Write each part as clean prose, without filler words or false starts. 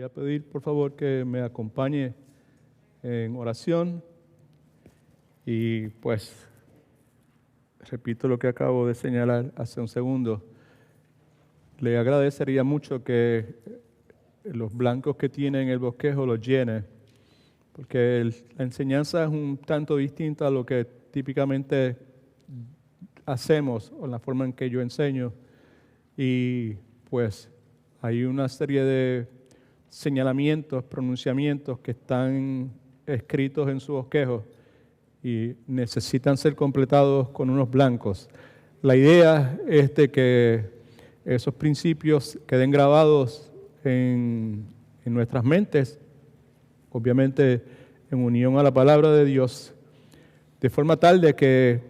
a pedir, por favor, que me acompañe en oración. Y pues, repito lo que acabo de señalar hace un segundo. Le agradecería mucho que los blancos que tiene en el bosquejo los llene, porque la enseñanza es un tanto distinta a lo que típicamente hacemos o la forma en que yo enseño. Y pues hay una serie de señalamientos, pronunciamientos que están escritos en su bosquejo y necesitan ser completados con unos blancos. La idea es de que esos principios queden grabados en nuestras mentes, obviamente en unión a la palabra de Dios, de forma tal de que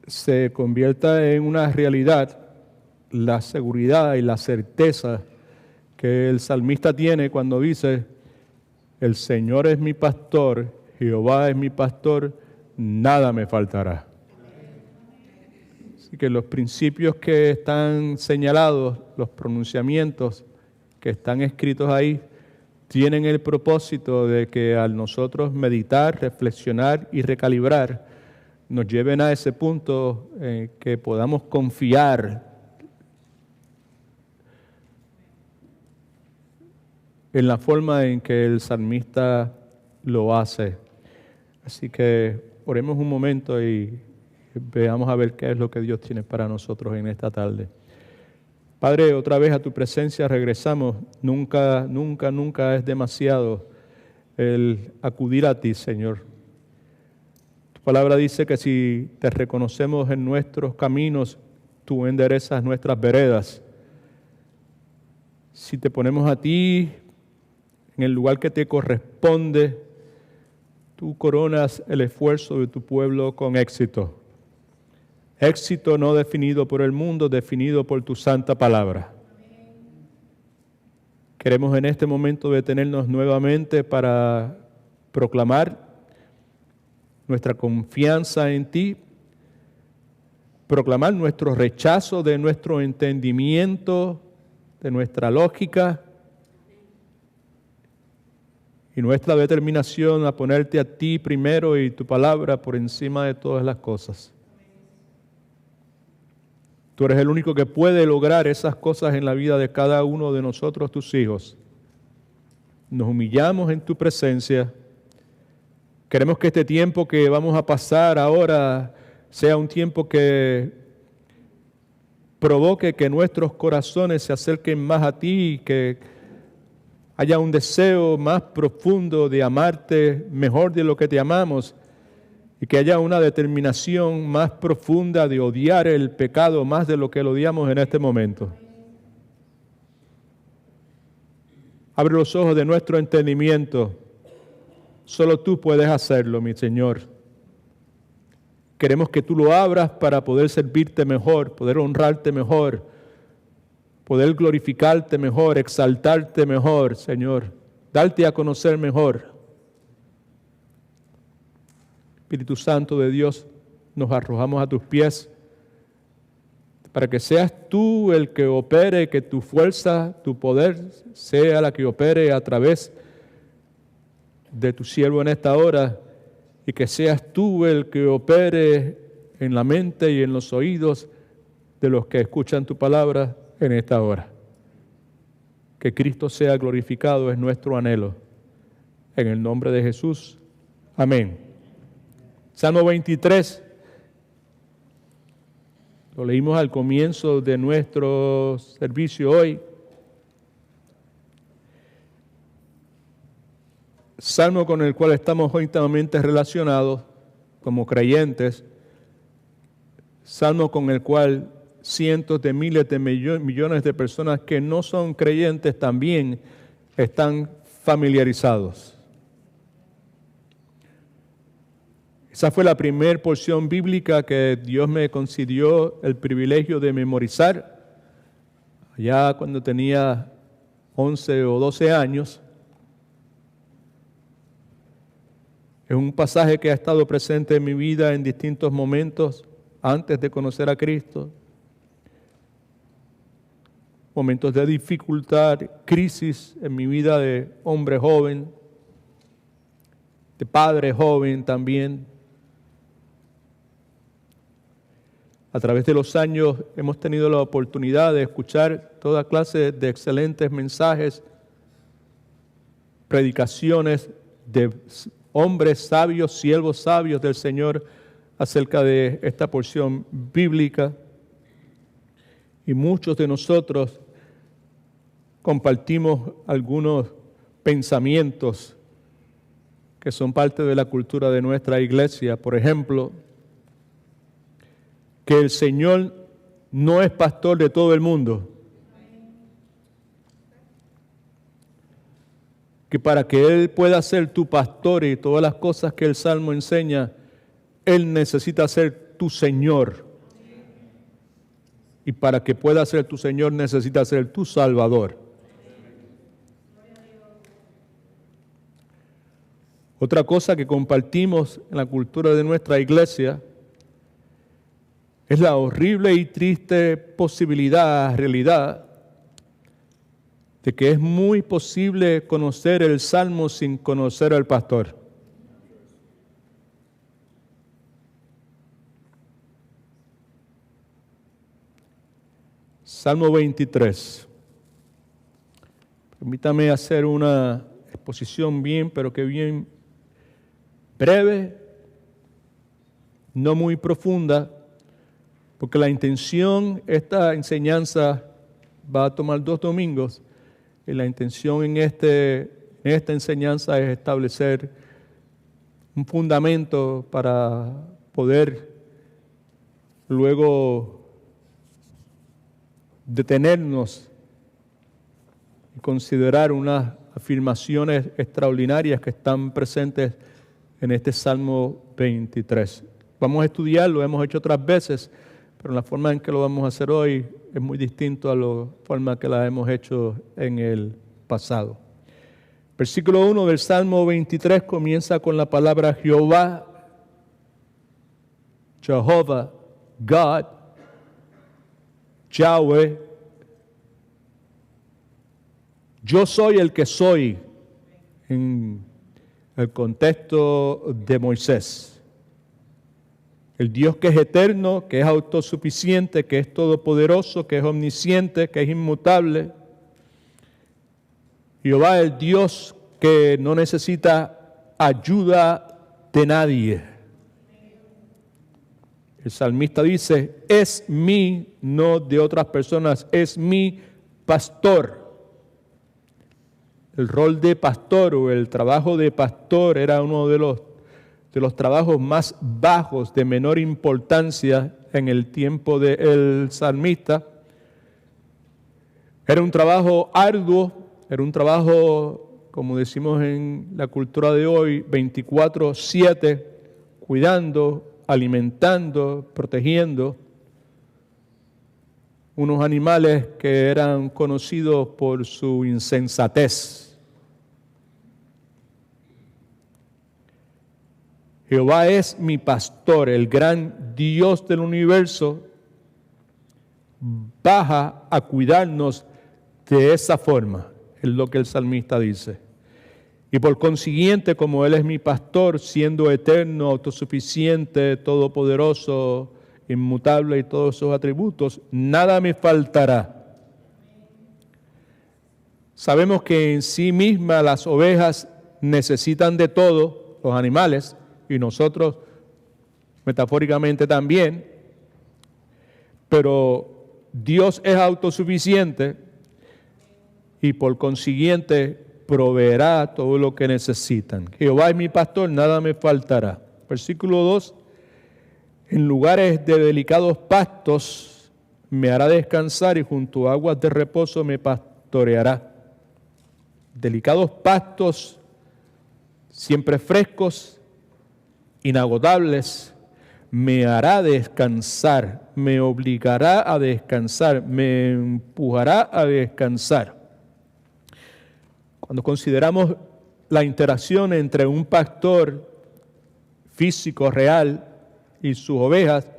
se convierta en una realidad la seguridad y la certeza que el salmista tiene cuando dice: el Señor es mi pastor, Jehová es mi pastor, nada me faltará. Así que los principios que están señalados, los pronunciamientos que están escritos ahí, tienen el propósito de que al nosotros meditar, reflexionar y recalibrar, nos lleven a ese punto que podamos confiar en la forma en que el salmista lo hace. Así que oremos un momento y veamos a ver qué es lo que Dios tiene para nosotros en esta tarde. Padre, otra vez a tu presencia regresamos. Nunca es demasiado el acudir a ti, Señor. Tu palabra dice que si te reconocemos en nuestros caminos, tú enderezas nuestras veredas. Si te ponemos a ti en el lugar que te corresponde, tú coronas el esfuerzo de tu pueblo con éxito. Éxito no definido por el mundo, definido por tu santa palabra. Queremos en este momento detenernos nuevamente para proclamar nuestra confianza en ti, proclamar nuestro rechazo de nuestro entendimiento, de nuestra lógica, y nuestra determinación a ponerte a ti primero y tu palabra por encima de todas las cosas. Tú eres el único que puede lograr esas cosas en la vida de cada uno de nosotros, tus hijos. Nos humillamos en tu presencia. Queremos que este tiempo que vamos a pasar ahora sea un tiempo que provoque que nuestros corazones se acerquen más a ti, que haya un deseo más profundo de amarte mejor de lo que te amamos y que haya una determinación más profunda de odiar el pecado más de lo que lo odiamos en este momento. Abre los ojos de nuestro entendimiento. Solo tú puedes hacerlo, mi Señor. Queremos que tú lo abras para poder servirte mejor, poder honrarte mejor, poder glorificarte mejor, exaltarte mejor, Señor, darte a conocer mejor. Espíritu Santo de Dios, nos arrojamos a tus pies para que seas tú el que opere, que tu fuerza, tu poder sea la que opere a través de tu siervo en esta hora, y que seas tú el que opere en la mente y en los oídos de los que escuchan tu palabra en esta hora. Que Cristo sea glorificado es nuestro anhelo. En el nombre de Jesús. Amén. Salmo 23. Lo leímos al comienzo de nuestro servicio hoy. Salmo con el cual estamos íntimamente relacionados como creyentes. Salmo con el cual cientos de miles de millones de personas que no son creyentes también están familiarizados. Esa fue la primera porción bíblica que Dios me concedió el privilegio de memorizar allá cuando tenía 11 o 12 años. Es un pasaje que ha estado presente en mi vida en distintos momentos antes de conocer a Cristo. momentos de dificultad, crisis en mi vida de hombre joven, de padre joven también. A través de los años hemos tenido la oportunidad de escuchar toda clase de excelentes mensajes, predicaciones de hombres sabios, siervos sabios del Señor acerca de esta porción bíblica. Y muchos de nosotros compartimos algunos pensamientos que son parte de la cultura de nuestra iglesia. Por ejemplo, que el Señor no es pastor de todo el mundo. Que para que Él pueda ser tu pastor y todas las cosas que el Salmo enseña, Él necesita ser tu Señor. Y para que pueda ser tu Señor, necesita ser tu Salvador. Otra cosa que compartimos en la cultura de nuestra iglesia es la horrible y triste realidad, de que es muy posible conocer el Salmo sin conocer al pastor. Salmo 23. Permítame hacer una exposición bien breve, no muy profunda, porque la intención, esta enseñanza va a tomar 2 domingos, y la intención en esta enseñanza es establecer un fundamento para poder luego detenernos y considerar unas afirmaciones extraordinarias que están presentes en este Salmo 23. Vamos a estudiarlo, hemos hecho otras veces, pero la forma en que lo vamos a hacer hoy es muy distinto a la forma que la hemos hecho en el pasado. Versículo 1 del Salmo 23 comienza con la palabra Jehová, Jehová, God, Yahweh. Yo soy el que soy en el contexto de Moisés. El Dios que es eterno, que es autosuficiente, que es todopoderoso, que es omnisciente, que es inmutable. Jehová es el Dios que no necesita ayuda de nadie. El salmista dice, es mi, no de otras personas, es mi pastor. El rol de pastor o el trabajo de pastor era uno de los trabajos más bajos, de menor importancia en el tiempo del salmista. Era un trabajo arduo, era un trabajo, como decimos en la cultura de hoy, 24/7, cuidando, alimentando, protegiendo unos animales que eran conocidos por su insensatez. Jehová es mi pastor, el gran Dios del universo, baja a cuidarnos de esa forma, es lo que el salmista dice. Y por consiguiente, como Él es mi pastor, siendo eterno, autosuficiente, todopoderoso, inmutable y todos sus atributos, nada me faltará. Sabemos que en sí mismas las ovejas necesitan de todo, los animales, y nosotros metafóricamente también, pero Dios es autosuficiente y por consiguiente proveerá todo lo que necesitan. Jehová es mi pastor, nada me faltará. Versículo 2, en lugares de delicados pastos me hará descansar y junto a aguas de reposo me pastoreará. Delicados pastos, siempre frescos, inagotables, me hará descansar, me obligará a descansar, me empujará a descansar. Cuando consideramos la interacción entre un pastor físico real y sus ovejas,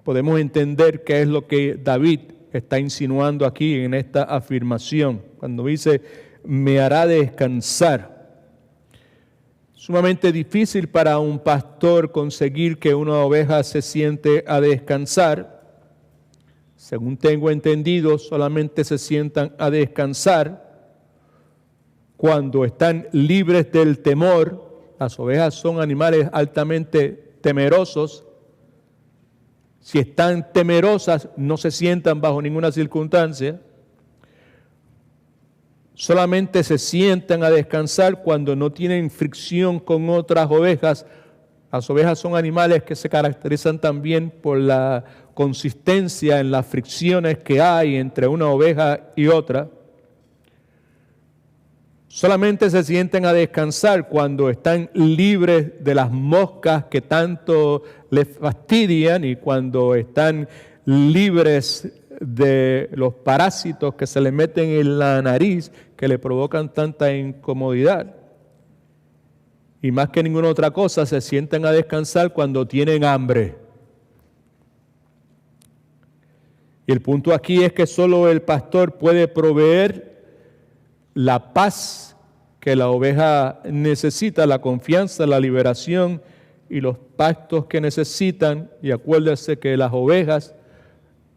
podemos entender qué es lo que David está insinuando aquí en esta afirmación, cuando dice, me hará descansar. Sumamente difícil para un pastor conseguir que una oveja se siente a descansar. Según tengo entendido, solamente se sientan a descansar cuando están libres del temor. Las ovejas son animales altamente temerosos. Si están temerosas, no se sientan bajo ninguna circunstancia. Solamente se sientan a descansar cuando no tienen fricción con otras ovejas. Las ovejas son animales que se caracterizan también por la consistencia en las fricciones que hay entre una oveja y otra. Solamente se sienten a descansar cuando están libres de las moscas que tanto les fastidian y cuando están libres de los parásitos que se le meten en la nariz que le provocan tanta incomodidad. Y más que ninguna otra cosa, se sientan a descansar cuando tienen hambre. Y el punto aquí es que solo el pastor puede proveer la paz que la oveja necesita, la confianza, la liberación y los pastos que necesitan. Y acuérdense que las ovejas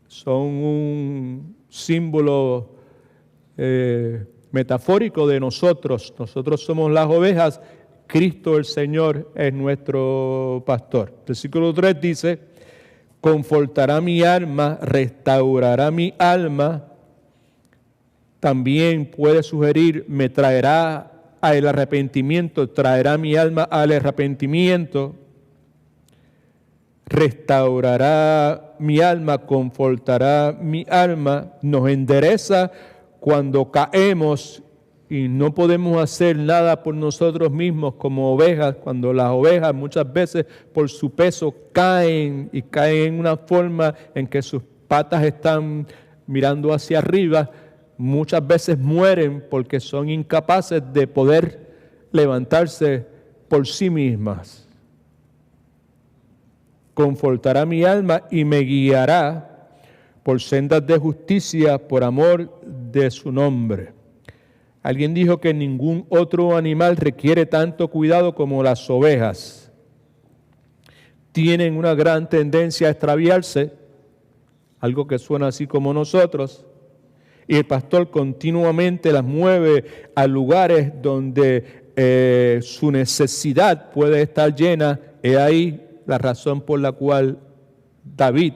son un símbolo metafórico de nosotros. Nosotros somos las ovejas, Cristo el Señor es nuestro pastor. Versículo 3 dice, confortará mi alma, restaurará mi alma. También puede sugerir, me traerá al arrepentimiento, traerá mi alma al arrepentimiento. Restaurará mi alma, confortará mi alma, nos endereza cuando caemos y no podemos hacer nada por nosotros mismos como ovejas, cuando las ovejas muchas veces por su peso caen y caen en una forma en que sus patas están mirando hacia arriba, muchas veces mueren porque son incapaces de poder levantarse por sí mismas. Confortará mi alma y me guiará por sendas de justicia por amor de su nombre. Alguien dijo que ningún otro animal requiere tanto cuidado como las ovejas. Tienen una gran tendencia a extraviarse, algo que suena así como nosotros, y el pastor continuamente las mueve a lugares donde su necesidad puede estar llena. He ahí la razón por la cual David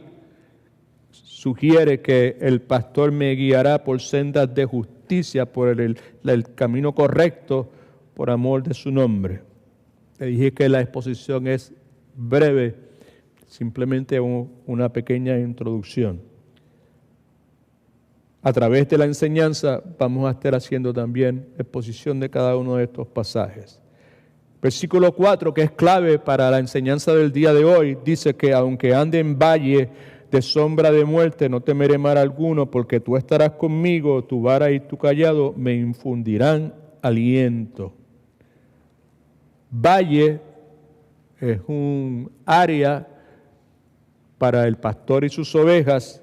sugiere que el pastor me guiará por sendas de justicia, por el camino correcto, por amor de su nombre. Le dije que la exposición es breve, simplemente una pequeña introducción. A través de la enseñanza vamos a estar haciendo también exposición de cada uno de estos pasajes. Versículo 4, que es clave para la enseñanza del día de hoy, dice que aunque ande en valle de sombra de muerte, no temeré mal alguno, porque tú estarás conmigo, tu vara y tu cayado me infundirán aliento. Valle es un área para el pastor y sus ovejas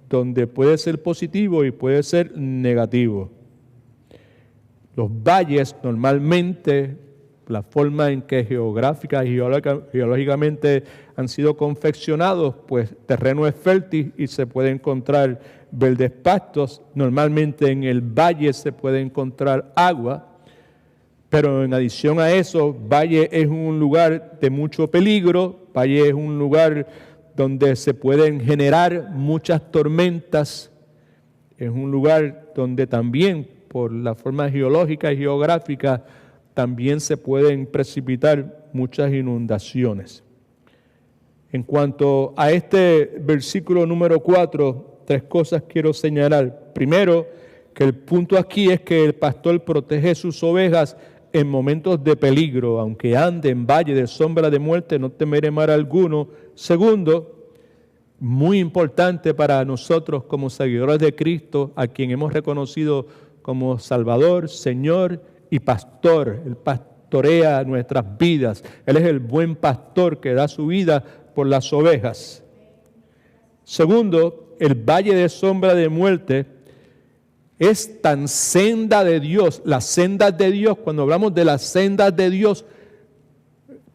donde puede ser positivo y puede ser negativo. Los valles normalmente, la forma en que geográfica y geológicamente han sido confeccionados, pues terreno es fértil y se puede encontrar verdes pastos. Normalmente en el valle se puede encontrar agua, pero en adición a eso, valle es un lugar de mucho peligro, valle es un lugar donde se pueden generar muchas tormentas, es un lugar donde también por la forma geológica y geográfica también se pueden precipitar muchas inundaciones. En cuanto a este versículo número 4, 3 cosas quiero señalar. Primero, que el punto aquí es que el pastor protege sus ovejas en momentos de peligro, aunque ande en valle de sombra de muerte, no temeré mal alguno. Segundo, muy importante para nosotros como seguidores de Cristo, a quien hemos reconocido como Salvador, Señor y Pastor. Él pastorea nuestras vidas. Él es el buen pastor que da su vida por las ovejas. Segundo, el valle de sombra de muerte es tan senda de Dios. Las sendas de Dios, cuando hablamos de las sendas de Dios,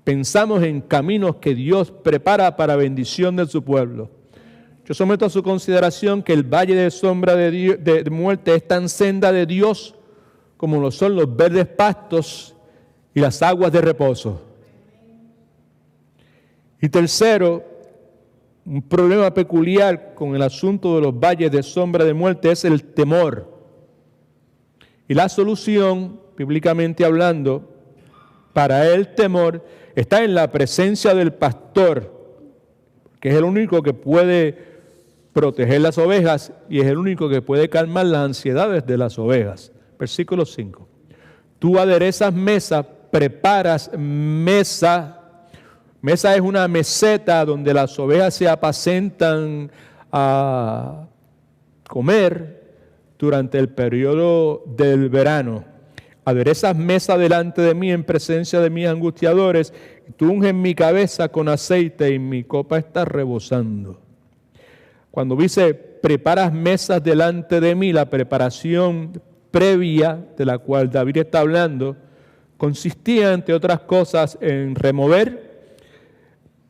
pensamos en caminos que Dios prepara para bendición de su pueblo. Yo someto a su consideración que el valle de sombra de muerte es tan senda de Dios como lo son los verdes pastos y las aguas de reposo. Y tercero, un problema peculiar con el asunto de los valles de sombra de muerte es el temor. Y la solución, bíblicamente hablando, para el temor está en la presencia del pastor, que es el único que puede proteger las ovejas y es el único que puede calmar las ansiedades de las ovejas. Versículo 5. Tú aderezas mesa, preparas mesa. Mesa es una meseta donde las ovejas se apacentan a comer durante el periodo del verano. Aderezas mesa delante de mí en presencia de mis angustiadores, y tú unges mi cabeza con aceite y mi copa está rebosando. Cuando dice preparas mesas delante de mí, la preparación previa de la cual David está hablando consistía, entre otras cosas, en remover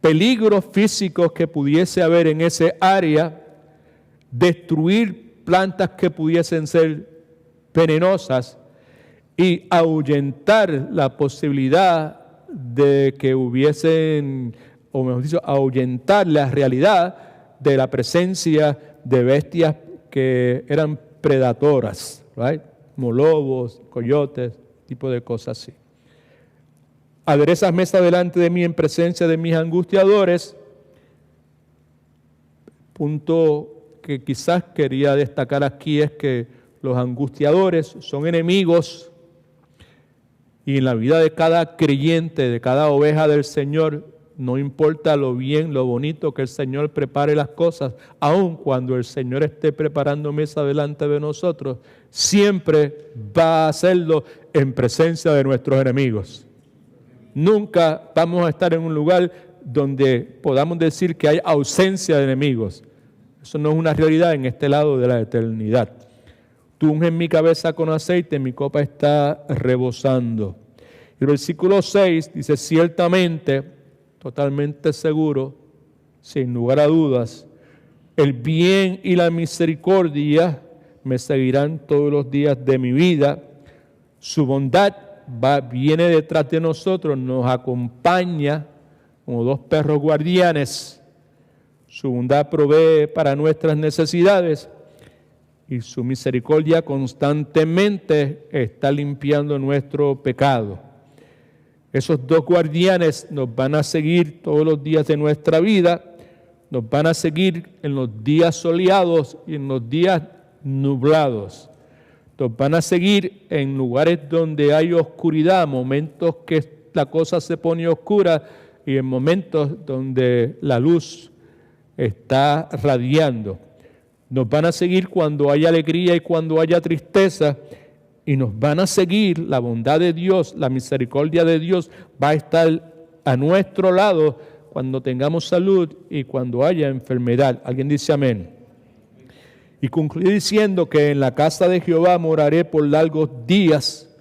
peligros físicos que pudiese haber en ese área, destruir plantas que pudiesen ser venenosas y ahuyentar la posibilidad de que hubiesen, o mejor dicho, ahuyentar la realidad de la presencia de bestias que eran predadoras, right? Como lobos, coyotes, tipo de cosas así. Aderezas mesa delante de mí en presencia de mis angustiadores. Punto que quizás quería destacar aquí es que los angustiadores son enemigos y en la vida de cada creyente, de cada oveja del Señor, no importa lo bien, lo bonito que el Señor prepare las cosas, aun cuando el Señor esté preparando mesa delante de nosotros, siempre va a hacerlo en presencia de nuestros enemigos. Nunca vamos a estar en un lugar donde podamos decir que hay ausencia de enemigos. Eso no es una realidad en este lado de la eternidad. Tú unges mi cabeza con aceite, mi copa está rebosando. Y el versículo 6 dice, ciertamente, totalmente seguro, sin lugar a dudas, el bien y la misericordia me seguirán todos los días de mi vida. Su bondad viene detrás de nosotros, nos acompaña como dos perros guardianes. Su bondad provee para nuestras necesidades y su misericordia constantemente está limpiando nuestro pecado. Esos dos guardianes nos van a seguir todos los días de nuestra vida, nos van a seguir en los días soleados y en los días nublados. Nos van a seguir en lugares donde hay oscuridad, momentos que la cosa se pone oscura y en momentos donde la luz está radiando. Nos van a seguir cuando haya alegría y cuando haya tristeza y nos van a seguir la bondad de Dios, la misericordia de Dios va a estar a nuestro lado cuando tengamos salud y cuando haya enfermedad. ¿Alguien dice amén? Y concluye diciendo que en la casa de Jehová moraré por largos días.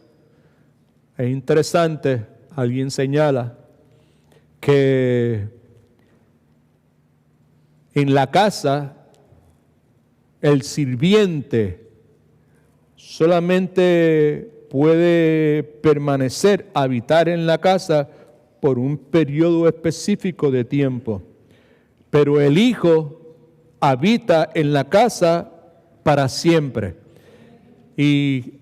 Es interesante, alguien señala que en la casa el sirviente solamente puede permanecer, habitar en la casa por un periodo específico de tiempo, pero el hijo habita en la casa para siempre. Y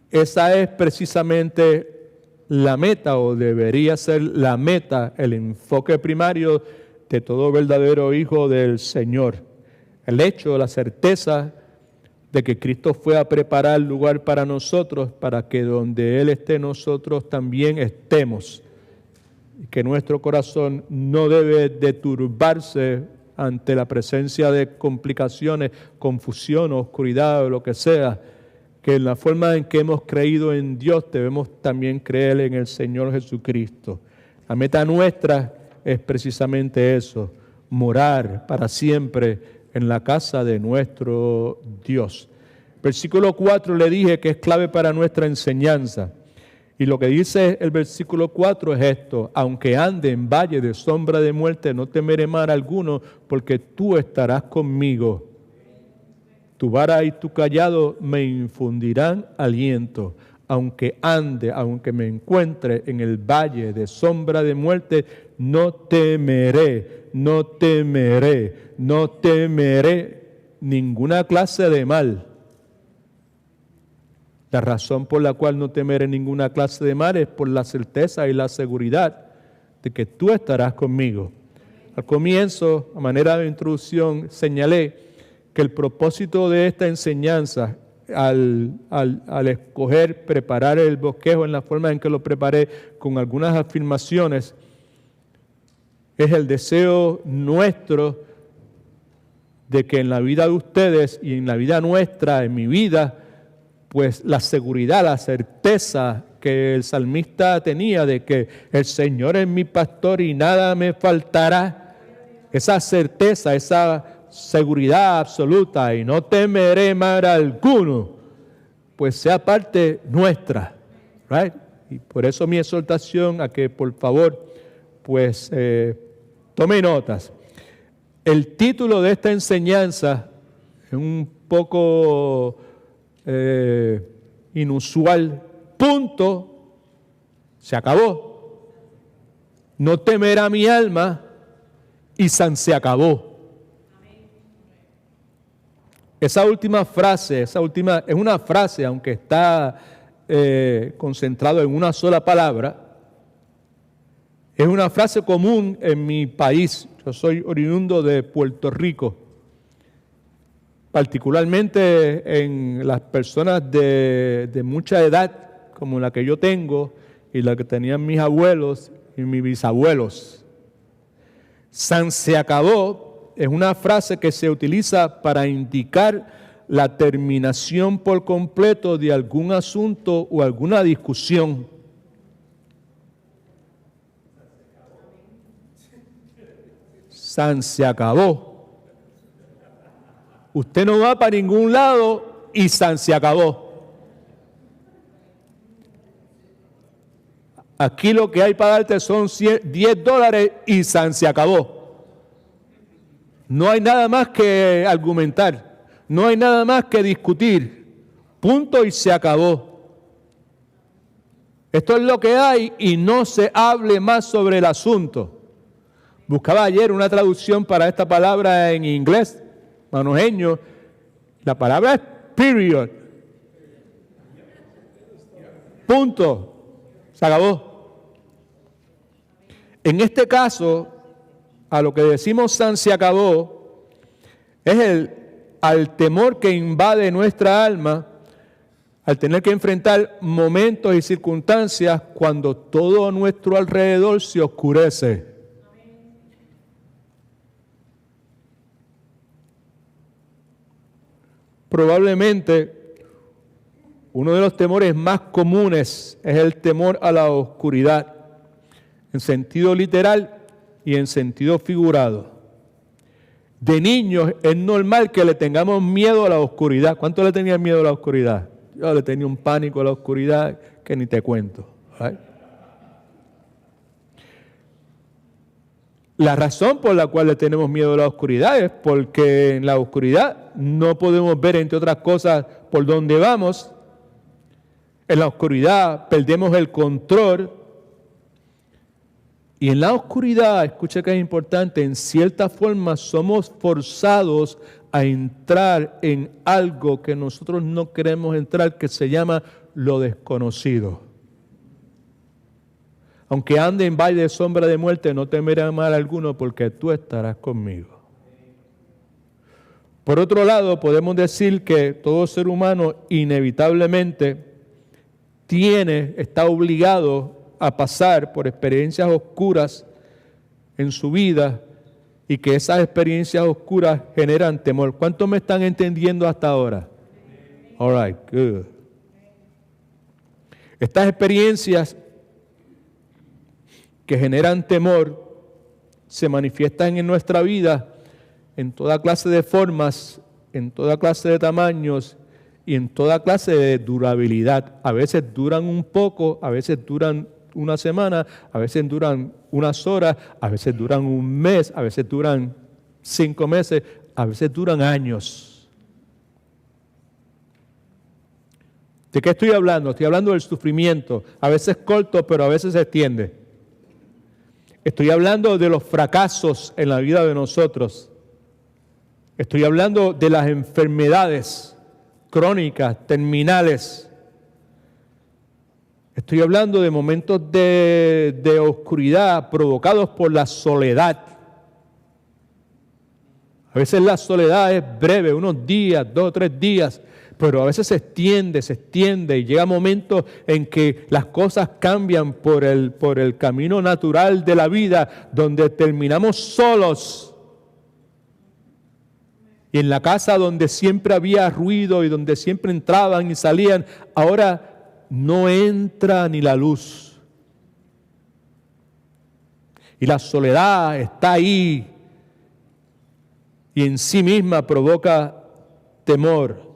esa es precisamente la meta, o debería ser la meta, el enfoque primario de todo verdadero hijo del Señor. El hecho, la certeza de que Cristo fue a preparar lugar para nosotros, para que donde Él esté nosotros también estemos. Y que nuestro corazón no debe de turbarse ante la presencia de complicaciones, confusión, oscuridad o lo que sea, que en la forma en que hemos creído en Dios debemos también creer en el Señor Jesucristo. La meta nuestra es precisamente eso, morar para siempre en la casa de nuestro Dios. Versículo 4 le dije que es clave para nuestra enseñanza. Y lo que dice el versículo 4 es esto: aunque ande en valle de sombra de muerte, no temeré mal alguno, porque tú estarás conmigo. Tu vara y tu cayado me infundirán aliento. Aunque me encuentre en el valle de sombra de muerte, no temeré ninguna clase de mal. La razón por la cual no temeré ninguna clase de mal es por la certeza y la seguridad de que tú estarás conmigo. Al comienzo, a manera de introducción, señalé que el propósito de esta enseñanza, al escoger, preparar el bosquejo en la forma en que lo preparé, con algunas afirmaciones, es el deseo nuestro de que en la vida de ustedes y en la vida nuestra, en mi vida, pues la seguridad, la certeza que el salmista tenía de que el Señor es mi pastor y nada me faltará, esa certeza, esa seguridad absoluta y no temeré mal alguno, pues sea parte nuestra, right? Y por eso mi exhortación a que por favor, pues tome notas. El título de esta enseñanza es un poco inusual. Punto. Se acabó. No temerá mi alma y se acabó. Esa última frase, es una frase, aunque está concentrado en una sola palabra, es una frase común en mi país. Yo soy oriundo de Puerto Rico. Particularmente en las personas de mucha edad, como la que yo tengo y la que tenían mis abuelos y mis bisabuelos. Se acabó es una frase que se utiliza para indicar la terminación por completo de algún asunto o alguna discusión. Se acabó. Usted no va para ningún lado y se acabó. Aquí lo que hay para darte son $10 y se acabó. No hay nada más que argumentar. No hay nada más que discutir. Punto y se acabó. Esto es lo que hay y no se hable más sobre el asunto. Buscaba ayer una traducción para esta palabra en inglés, manojeño. La palabra es period. Punto. Se acabó. En este caso, a lo que decimos se acabó, es al temor que invade nuestra alma, al tener que enfrentar momentos y circunstancias cuando todo a nuestro alrededor se oscurece. Probablemente uno de los temores más comunes es el temor a la oscuridad, en sentido literal y en sentido figurado. De niños es normal que le tengamos miedo a la oscuridad. ¿Cuánto le tenían miedo a la oscuridad? Yo le tenía un pánico a la oscuridad que ni te cuento. ¿Right? La razón por la cual le tenemos miedo a la oscuridad es porque en la oscuridad no podemos ver, entre otras cosas, por dónde vamos. En la oscuridad perdemos el control. Y en la oscuridad, escucha que es importante, en cierta forma somos forzados a entrar en algo que nosotros no queremos entrar, que se llama lo desconocido. Aunque ande en valle de sombra de muerte, no temeré mal alguno, porque tú estarás conmigo. Por otro lado, podemos decir que todo ser humano inevitablemente está obligado a pasar por experiencias oscuras en su vida y que esas experiencias oscuras generan temor. ¿Cuántos me están entendiendo hasta ahora? All right, good. Estas experiencias que generan temor se manifiestan en nuestra vida en toda clase de formas, en toda clase de tamaños y en toda clase de durabilidad. A veces duran un poco, a veces duran una semana, a veces duran unas horas, a veces duran un mes, a veces duran 5 meses, a veces duran años. ¿De qué estoy hablando? Estoy hablando del sufrimiento, a veces corto, pero a veces se extiende. Estoy hablando de los fracasos en la vida de nosotros. Estoy hablando de las enfermedades crónicas, terminales. Estoy hablando de momentos de oscuridad provocados por la soledad. A veces la soledad es breve, unos días, 2 o 3 días, pero a veces se extiende y llega momentos en que las cosas cambian por el camino natural de la vida, donde terminamos solos. Y en la casa donde siempre había ruido y donde siempre entraban y salían, ahora no entra ni la luz. Y la soledad está ahí y en sí misma provoca temor.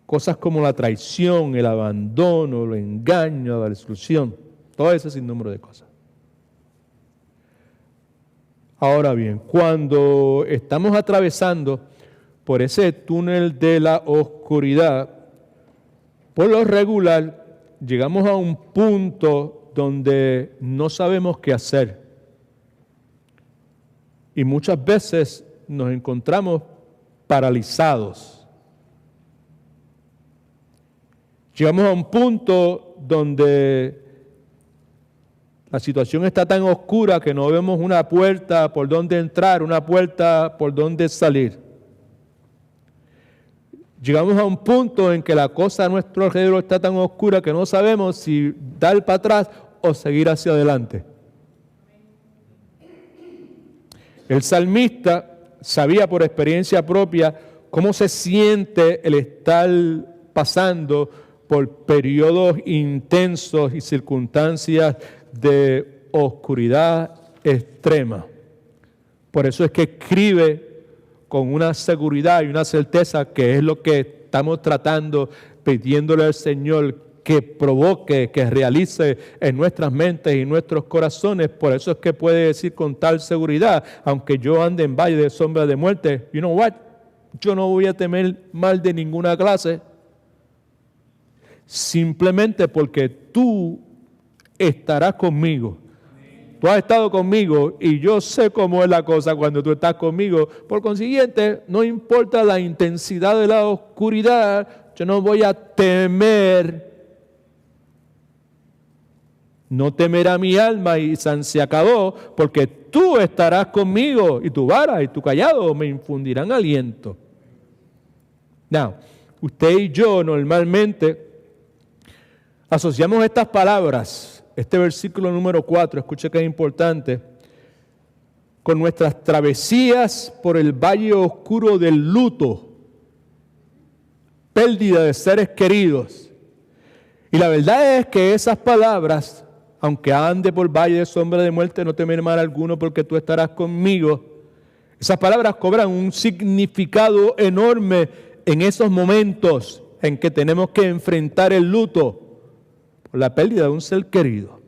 Cosas como la traición, el abandono, el engaño, la desilusión, todo ese sinnúmero de cosas. Ahora bien, cuando estamos atravesando por ese túnel de la oscuridad, por lo regular llegamos a un punto donde no sabemos qué hacer. Y muchas veces nos encontramos paralizados. Llegamos a un punto donde la situación está tan oscura que no vemos una puerta por donde entrar, una puerta por donde salir. Llegamos a un punto en que la cosa a nuestro alrededor está tan oscura que no sabemos si dar para atrás o seguir hacia adelante. El salmista sabía por experiencia propia cómo se siente el estar pasando por periodos intensos y circunstancias de oscuridad extrema. Por eso es que escribe con una seguridad y una certeza que es lo que estamos tratando, pidiéndole al Señor que provoque, que realice en nuestras mentes y nuestros corazones. Por eso es que puede decir con tal seguridad, aunque yo ande en valle de sombra de muerte, you know what? Yo no voy a temer mal de ninguna clase, simplemente porque tú estarás conmigo. Tú has estado conmigo y yo sé cómo es la cosa cuando tú estás conmigo. Por consiguiente, no importa la intensidad de la oscuridad, yo no voy a temer. No temerá mi alma y se acabó, porque tú estarás conmigo y tu vara y tu cayado me infundirán aliento. Now, usted y yo normalmente asociamos estas palabras, este versículo número 4, escuche que es importante, con nuestras travesías por el valle oscuro del luto, pérdida de seres queridos. Y la verdad es que esas palabras, aunque ande por valle de sombra de muerte, no temeré mal alguno porque tú estarás conmigo, esas palabras cobran un significado enorme en esos momentos en que tenemos que enfrentar el luto por la pérdida de un ser querido.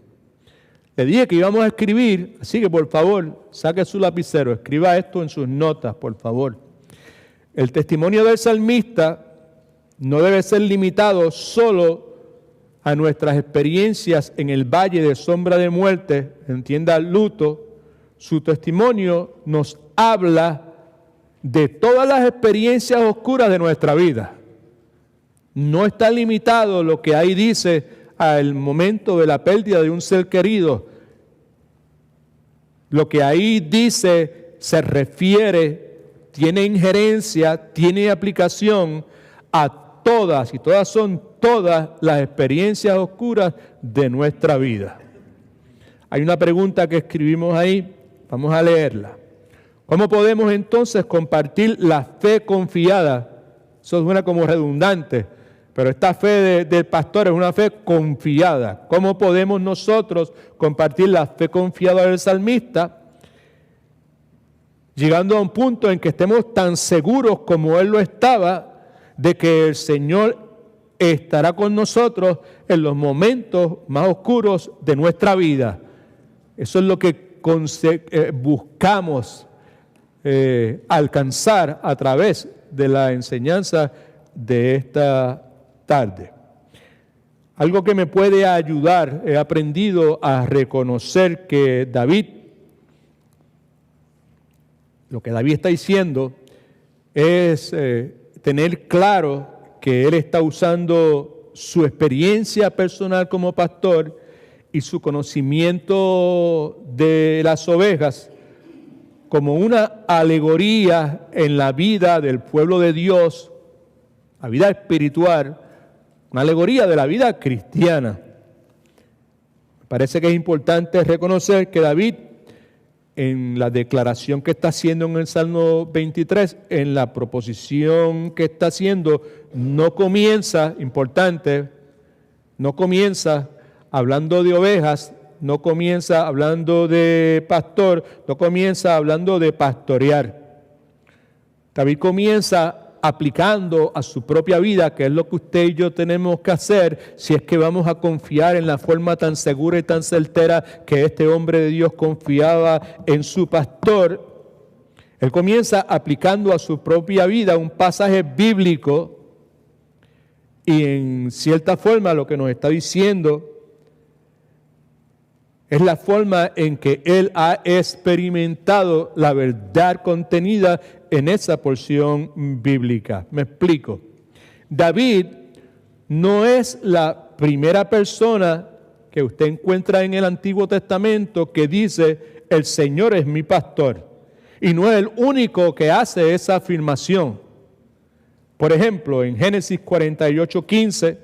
Le dije que íbamos a escribir, así que por favor, saque su lapicero, escriba esto en sus notas, por favor. El testimonio del salmista no debe ser limitado solo a nuestras experiencias en el valle de sombra de muerte, entienda luto. Su testimonio nos habla de todas las experiencias oscuras de nuestra vida. No está limitado lo que ahí dice al momento de la pérdida de un ser querido. Lo que ahí dice se refiere, tiene injerencia, tiene aplicación a todas, y todas son todas las experiencias oscuras de nuestra vida. Hay una pregunta que escribimos ahí, vamos a leerla. ¿Cómo podemos entonces compartir la fe confiada? Eso suena como redundante, pero esta fe del pastor es una fe confiada. ¿Cómo podemos nosotros compartir la fe confiada del salmista? llegando a un punto en que estemos tan seguros como Él lo estaba, de que el Señor estará con nosotros en los momentos más oscuros de nuestra vida. Eso es lo que buscamos alcanzar a través de la enseñanza de esta tarde. Algo que me puede ayudar, he aprendido a reconocer que lo que David está diciendo es tener claro que él está usando su experiencia personal como pastor y su conocimiento de las ovejas como una alegoría en la vida del pueblo de Dios, la vida espiritual, una alegoría de la vida cristiana. Me parece que es importante reconocer que David, en la declaración que está haciendo en el Salmo 23, en la proposición que está haciendo, no comienza hablando de ovejas, no comienza hablando de pastor, no comienza hablando de pastorear. David comienza aplicando a su propia vida, que es lo que usted y yo tenemos que hacer si es que vamos a confiar en la forma tan segura y tan certera que este hombre de Dios confiaba en su pastor. Él comienza aplicando a su propia vida un pasaje bíblico y en cierta forma lo que nos está diciendo es la forma en que él ha experimentado la verdad contenida en esa porción bíblica. Me explico. David no es la primera persona que usted encuentra en el Antiguo Testamento que dice, el Señor es mi pastor. Y no es el único que hace esa afirmación. Por ejemplo, en Génesis 48:15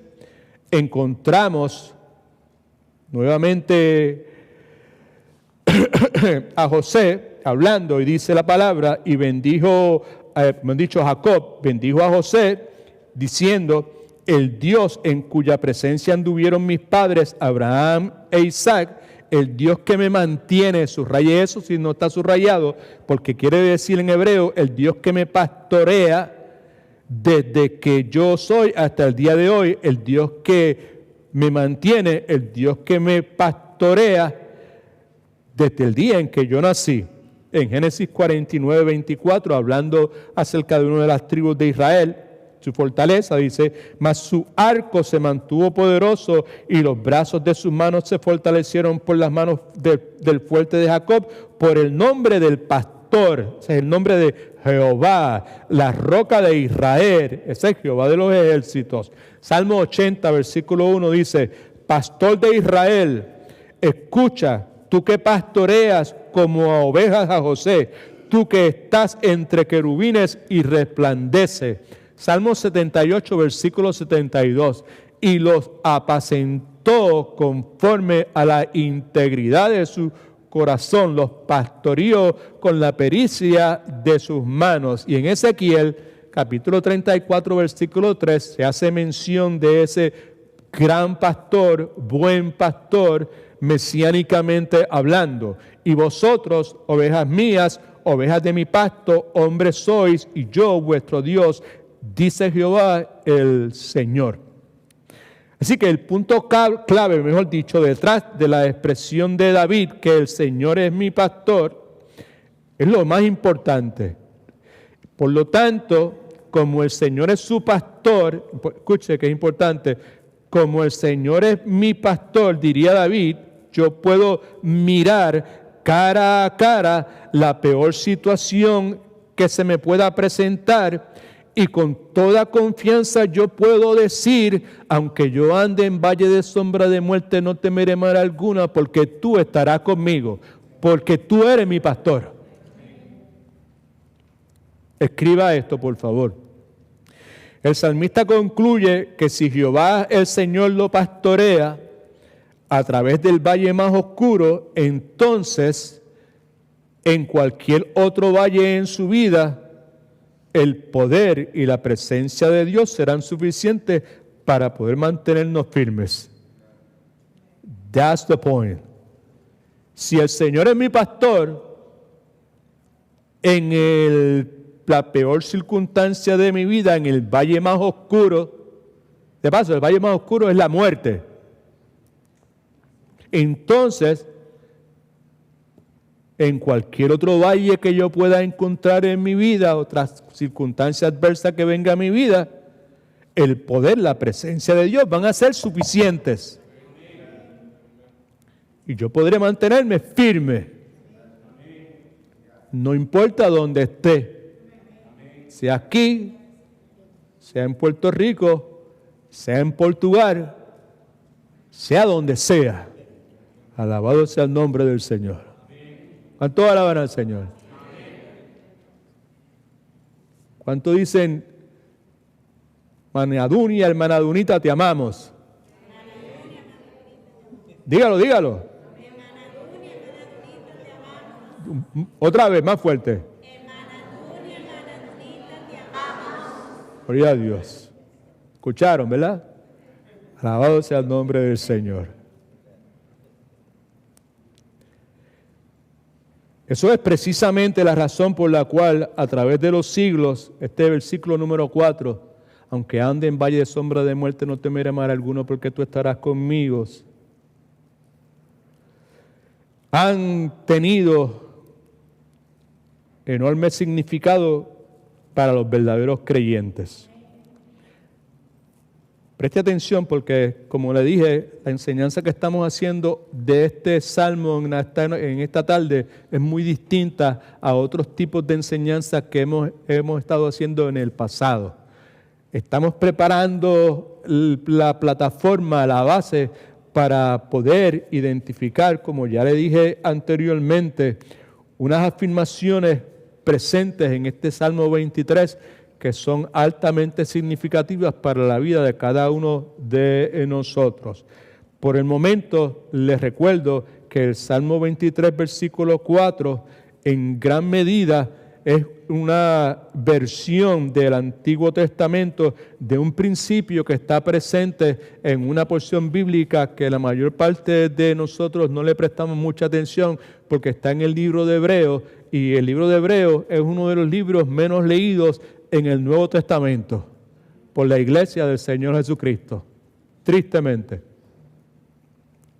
encontramos nuevamente a José hablando y dice la palabra y Jacob bendijo a José diciendo, el Dios en cuya presencia anduvieron mis padres Abraham e Isaac, el Dios que me mantiene, subraye eso si no está subrayado, porque quiere decir en hebreo, el Dios que me pastorea desde que yo soy hasta el día de hoy, el Dios que me mantiene, el Dios que me pastorea desde el día en que yo nací. En Génesis 49:24, hablando acerca de una de las tribus de Israel, su fortaleza, dice, mas su arco se mantuvo poderoso y los brazos de sus manos se fortalecieron por las manos del fuerte de Jacob, por el nombre del pastor, ese es el nombre de Jehová, la roca de Israel, ese es Jehová de los ejércitos. Salmo 80, versículo 1 dice, pastor de Israel, escucha, tú que pastoreas como a ovejas a José, tú que estás entre querubines y resplandece. Salmo 78, versículo 72. Y los apacentó conforme a la integridad de su corazón, los pastoreó con la pericia de sus manos. Y en Ezequiel, capítulo 34, versículo 3, se hace mención de ese gran pastor, buen pastor, mesiánicamente hablando. Y vosotros, ovejas mías, ovejas de mi pasto, hombres sois, y yo, vuestro Dios, dice Jehová el Señor. Así que el punto clave, mejor dicho, detrás de la expresión de David, que el Señor es mi pastor, es lo más importante. Por lo tanto, como el Señor es su pastor, escuche que es importante, como el Señor es mi pastor, diría David, yo puedo mirar cara a cara la peor situación que se me pueda presentar y con toda confianza yo puedo decir, aunque yo ande en valle de sombra de muerte, no temeré mal alguna, porque tú estarás conmigo, porque tú eres mi pastor. Escriba esto, por favor. El salmista concluye que si Jehová el Señor lo pastorea a través del valle más oscuro, entonces en cualquier otro valle en su vida, el poder y la presencia de Dios serán suficientes para poder mantenernos firmes. That's the point. Si el Señor es mi pastor, en la peor circunstancia de mi vida, en el valle más oscuro. De paso, el valle más oscuro es la muerte. Entonces, en cualquier otro valle que yo pueda encontrar en mi vida, otras circunstancias adversas que venga a mi vida, el poder, la presencia de Dios van a ser suficientes. Y yo podré mantenerme firme. No importa dónde esté. Sea aquí, sea en Puerto Rico, sea en Portugal, sea donde sea. Alabado sea el nombre del Señor. ¿Cuánto alaban al Señor? ¿Cuánto dicen, Manadunia, hermana Dunita, te amamos? Dígalo, dígalo. Otra vez, más fuerte. Gloria a Dios. ¿Escucharon, verdad? Alabado sea el nombre del Señor. Eso es precisamente la razón por la cual a través de los siglos, este versículo número 4, aunque ande en valle de sombra de muerte, no temeré mal alguno porque tú estarás conmigo, han tenido enorme significado para los verdaderos creyentes. Preste atención porque, como le dije, la enseñanza que estamos haciendo de este salmo en esta tarde es muy distinta a otros tipos de enseñanzas que hemos estado haciendo en el pasado. Estamos preparando la plataforma, la base, para poder identificar, como ya le dije anteriormente, unas afirmaciones presentes en este Salmo 23 que son altamente significativas para la vida de cada uno de nosotros. Por el momento, les recuerdo que el Salmo 23, versículo 4, en gran medida es una versión del Antiguo Testamento de un principio que está presente en una porción bíblica que la mayor parte de nosotros no le prestamos mucha atención porque está en el libro de Hebreos, y el libro de Hebreos es uno de los libros menos leídos en el Nuevo Testamento por la iglesia del Señor Jesucristo, tristemente.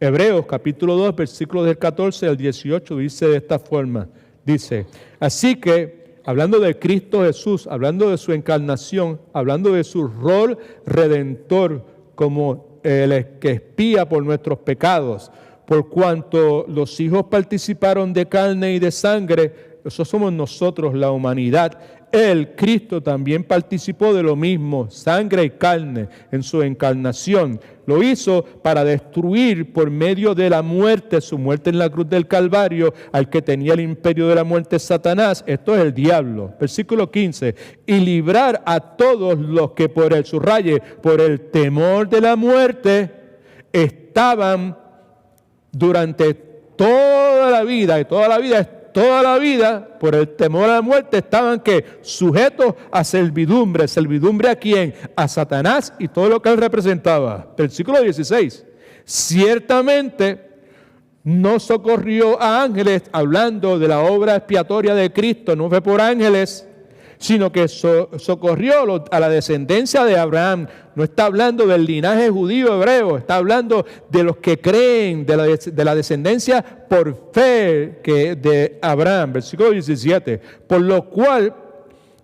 Hebreos capítulo 2, versículos del 14 al 18 dice de esta forma, dice, así que, hablando de Cristo Jesús, hablando de su encarnación, hablando de su rol redentor como el que expía por nuestros pecados, por cuanto los hijos participaron de carne y de sangre, eso somos nosotros, la humanidad. Él, Cristo, también participó de lo mismo, sangre y carne, en su encarnación. Lo hizo para destruir por medio de la muerte, su muerte en la cruz del Calvario, al que tenía el imperio de la muerte, Satanás. Esto es el diablo. Versículo 15. Y librar a todos los que por el temor de la muerte, estaban durante toda la vida, y toda la vida, por el temor a la muerte, estaban que sujetos a servidumbre. ¿Servidumbre a quién? A Satanás y todo lo que él representaba. Versículo 16. Ciertamente no socorrió a ángeles, hablando de la obra expiatoria de Cristo, no fue por ángeles, sino que socorrió a la descendencia de Abraham. No está hablando del linaje judío hebreo, está hablando de los que creen, de la descendencia por fe de Abraham. Versículo 17. Por lo cual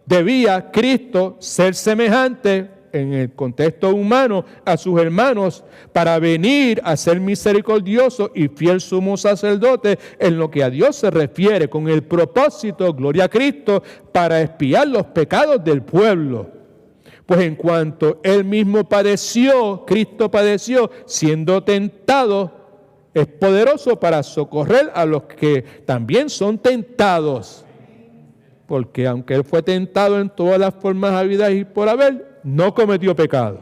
debía Cristo ser semejante en el contexto humano a sus hermanos para venir a ser misericordioso y fiel sumo sacerdote en lo que a Dios se refiere, con el propósito, gloria a Cristo, para expiar los pecados del pueblo. Pues en cuanto él mismo padeció, Cristo padeció, siendo tentado, es poderoso para socorrer a los que también son tentados. Porque aunque él fue tentado en todas las formas habidas y por haber, no cometió pecado.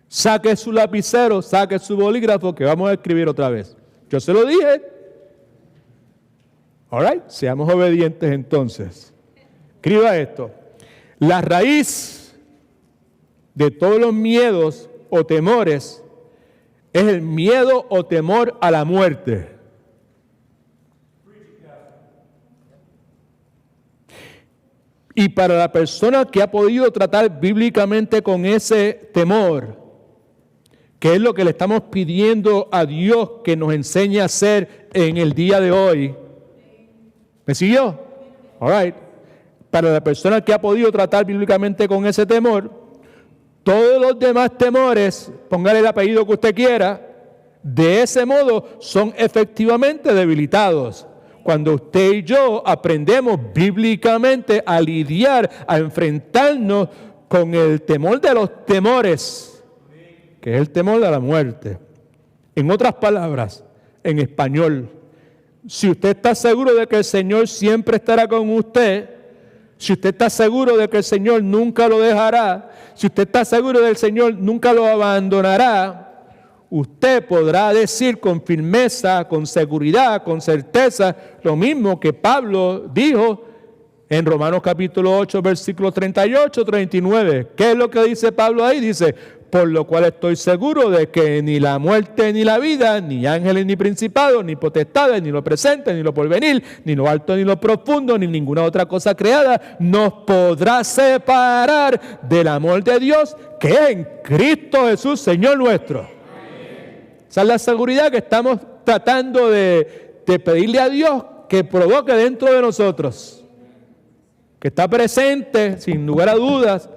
Saque su lapicero, saque su bolígrafo, que vamos a escribir otra vez. Yo se lo dije. All right, seamos obedientes entonces. Escriba esto. La raíz de todos los miedos o temores es el miedo o temor a la muerte. Y para la persona que ha podido tratar bíblicamente con ese temor, que es lo que le estamos pidiendo a Dios que nos enseñe a hacer en el día de hoy. ¿Me siguió? All right. Para la persona que ha podido tratar bíblicamente con ese temor, todos los demás temores, póngale el apellido que usted quiera, de ese modo son efectivamente debilitados. Cuando usted y yo aprendemos bíblicamente a lidiar, a enfrentarnos con el temor de los temores, que es el temor de la muerte. En otras palabras, en español, si usted está seguro de que el Señor siempre estará con usted, si usted está seguro de que el Señor nunca lo dejará, si usted está seguro de que el Señor nunca lo abandonará, usted podrá decir con firmeza, con seguridad, con certeza, lo mismo que Pablo dijo en Romanos capítulo 8, versículos 38, 39. ¿Qué es lo que dice Pablo ahí? Dice, por lo cual estoy seguro de que ni la muerte ni la vida, ni ángeles ni principados, ni potestades, ni lo presente, ni lo porvenir, ni lo alto ni lo profundo, ni ninguna otra cosa creada, nos podrá separar del amor de Dios que es en Cristo Jesús, Señor nuestro. Esa es la seguridad que estamos tratando de pedirle a Dios que provoque dentro de nosotros, que está presente, sin lugar a dudas,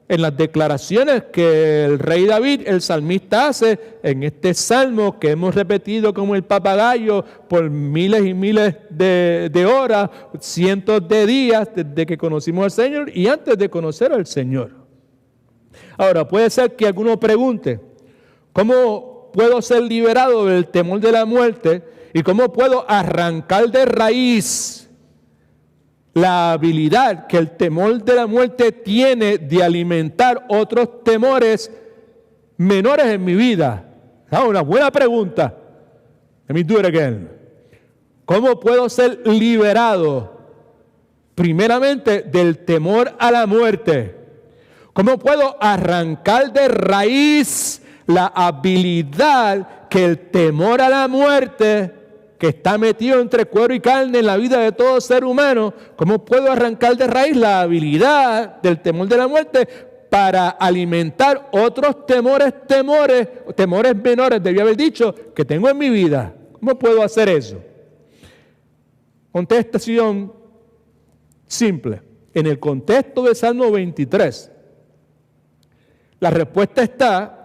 en las declaraciones que el rey David, el salmista, hace en este salmo que hemos repetido como el papagayo por miles y miles de horas, cientos de días desde que conocimos al Señor y antes de conocer al Señor. Ahora, puede ser que alguno pregunte, ¿cómo puedo ser liberado del temor de la muerte y cómo puedo arrancar de raíz la habilidad que el temor de la muerte tiene de alimentar otros temores menores en mi vida? Una buena pregunta. Let me do it again. ¿Cómo puedo ser liberado primeramente del temor a la muerte? ¿Cómo puedo arrancar de raíz la habilidad que el temor a la muerte, que está metido entre cuero y carne en la vida de todo ser humano, cómo puedo arrancar de raíz la habilidad del temor de la muerte para alimentar otros temores menores, debía haber dicho, que tengo en mi vida? ¿Cómo puedo hacer eso? Contestación simple. En el contexto de Salmo 23, la respuesta está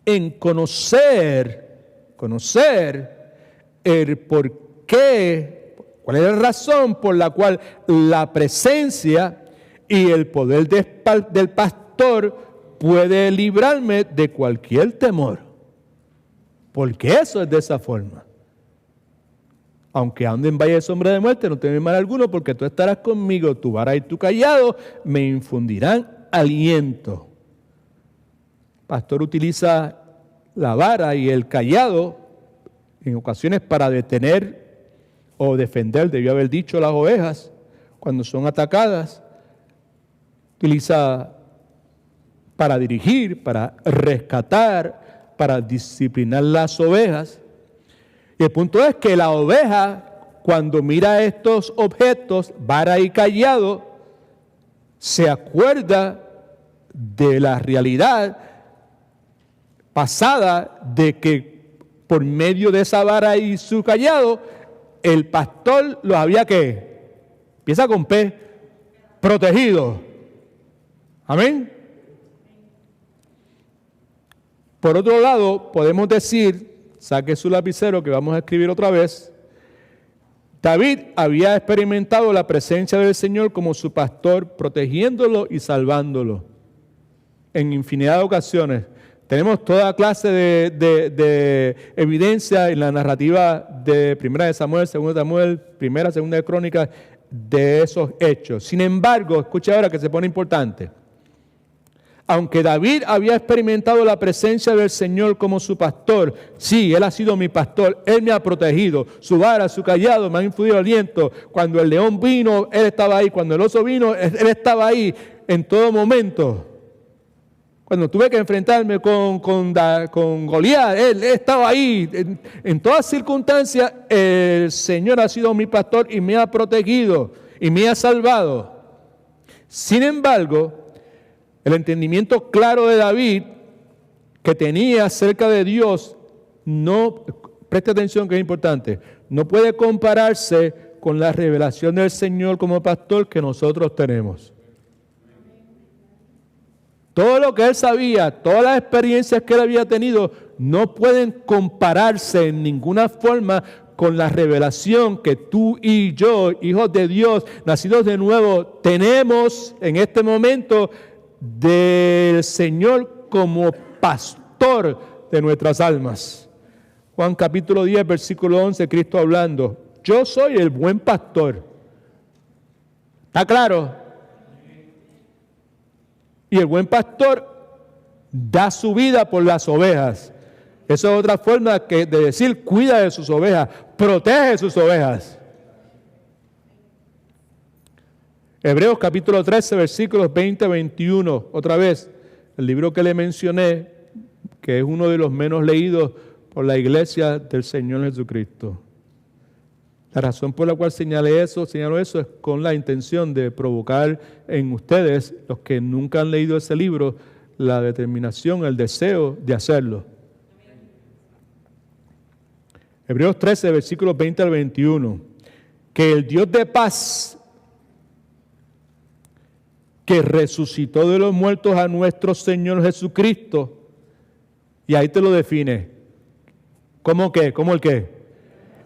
en conocer el por qué, cuál es la razón por la cual la presencia y el poder del pastor puede librarme de cualquier temor. Porque eso es de esa forma. Aunque ande en valle de sombra de muerte, no temeré mal alguno, porque tú estarás conmigo, tu vara y tu cayado me infundirán aliento. Pastor utiliza la vara y el cayado en ocasiones para detener o defender, debió haber dicho, las ovejas cuando son atacadas. Utiliza para dirigir, para rescatar, para disciplinar las ovejas. Y el punto es que la oveja, cuando mira estos objetos, vara y cayado, se acuerda de la realidad pasada de que por medio de esa vara y su cayado, el pastor los había que, empieza con P, protegido. Amén. Por otro lado, podemos decir, saque su lapicero que vamos a escribir otra vez, David había experimentado la presencia del Señor como su pastor, protegiéndolo y salvándolo en infinidad de ocasiones. Tenemos toda clase de evidencia en la narrativa de Primera de Samuel, Segunda de Samuel, Primera, Segunda de Crónicas, de esos hechos. Sin embargo, escucha ahora que se pone importante. Aunque David había experimentado la presencia del Señor como su pastor, sí, Él ha sido mi pastor, Él me ha protegido, su vara, su cayado me ha infundido aliento. Cuando el león vino, Él estaba ahí. Cuando el oso vino, Él estaba ahí en todo momento. Cuando tuve que enfrentarme con Goliat, Él estaba ahí. En todas circunstancias, el Señor ha sido mi pastor y me ha protegido y me ha salvado. Sin embargo, el entendimiento claro de David que tenía acerca de Dios, no, preste atención que es importante, no puede compararse con la revelación del Señor como pastor que nosotros tenemos. Todo lo que él sabía, todas las experiencias que él había tenido, no pueden compararse en ninguna forma con la revelación que tú y yo, hijos de Dios, nacidos de nuevo, tenemos en este momento del Señor como pastor de nuestras almas. Juan capítulo 10, versículo 11, Cristo hablando, yo soy el buen pastor. ¿Está claro? Y el buen pastor da su vida por las ovejas. Esa es otra forma de decir, cuida de sus ovejas, protege sus ovejas. Hebreos capítulo 13, versículos 20 a 21. Otra vez, el libro que le mencioné, que es uno de los menos leídos por la iglesia del Señor Jesucristo. La razón por la cual señalo eso es con la intención de provocar en ustedes, los que nunca han leído ese libro, la determinación, el deseo de hacerlo. Hebreos 13, versículos 20 al 21. Que el Dios de paz, que resucitó de los muertos a nuestro Señor Jesucristo, y ahí te lo define. ¿Cómo qué? ¿Cómo el qué?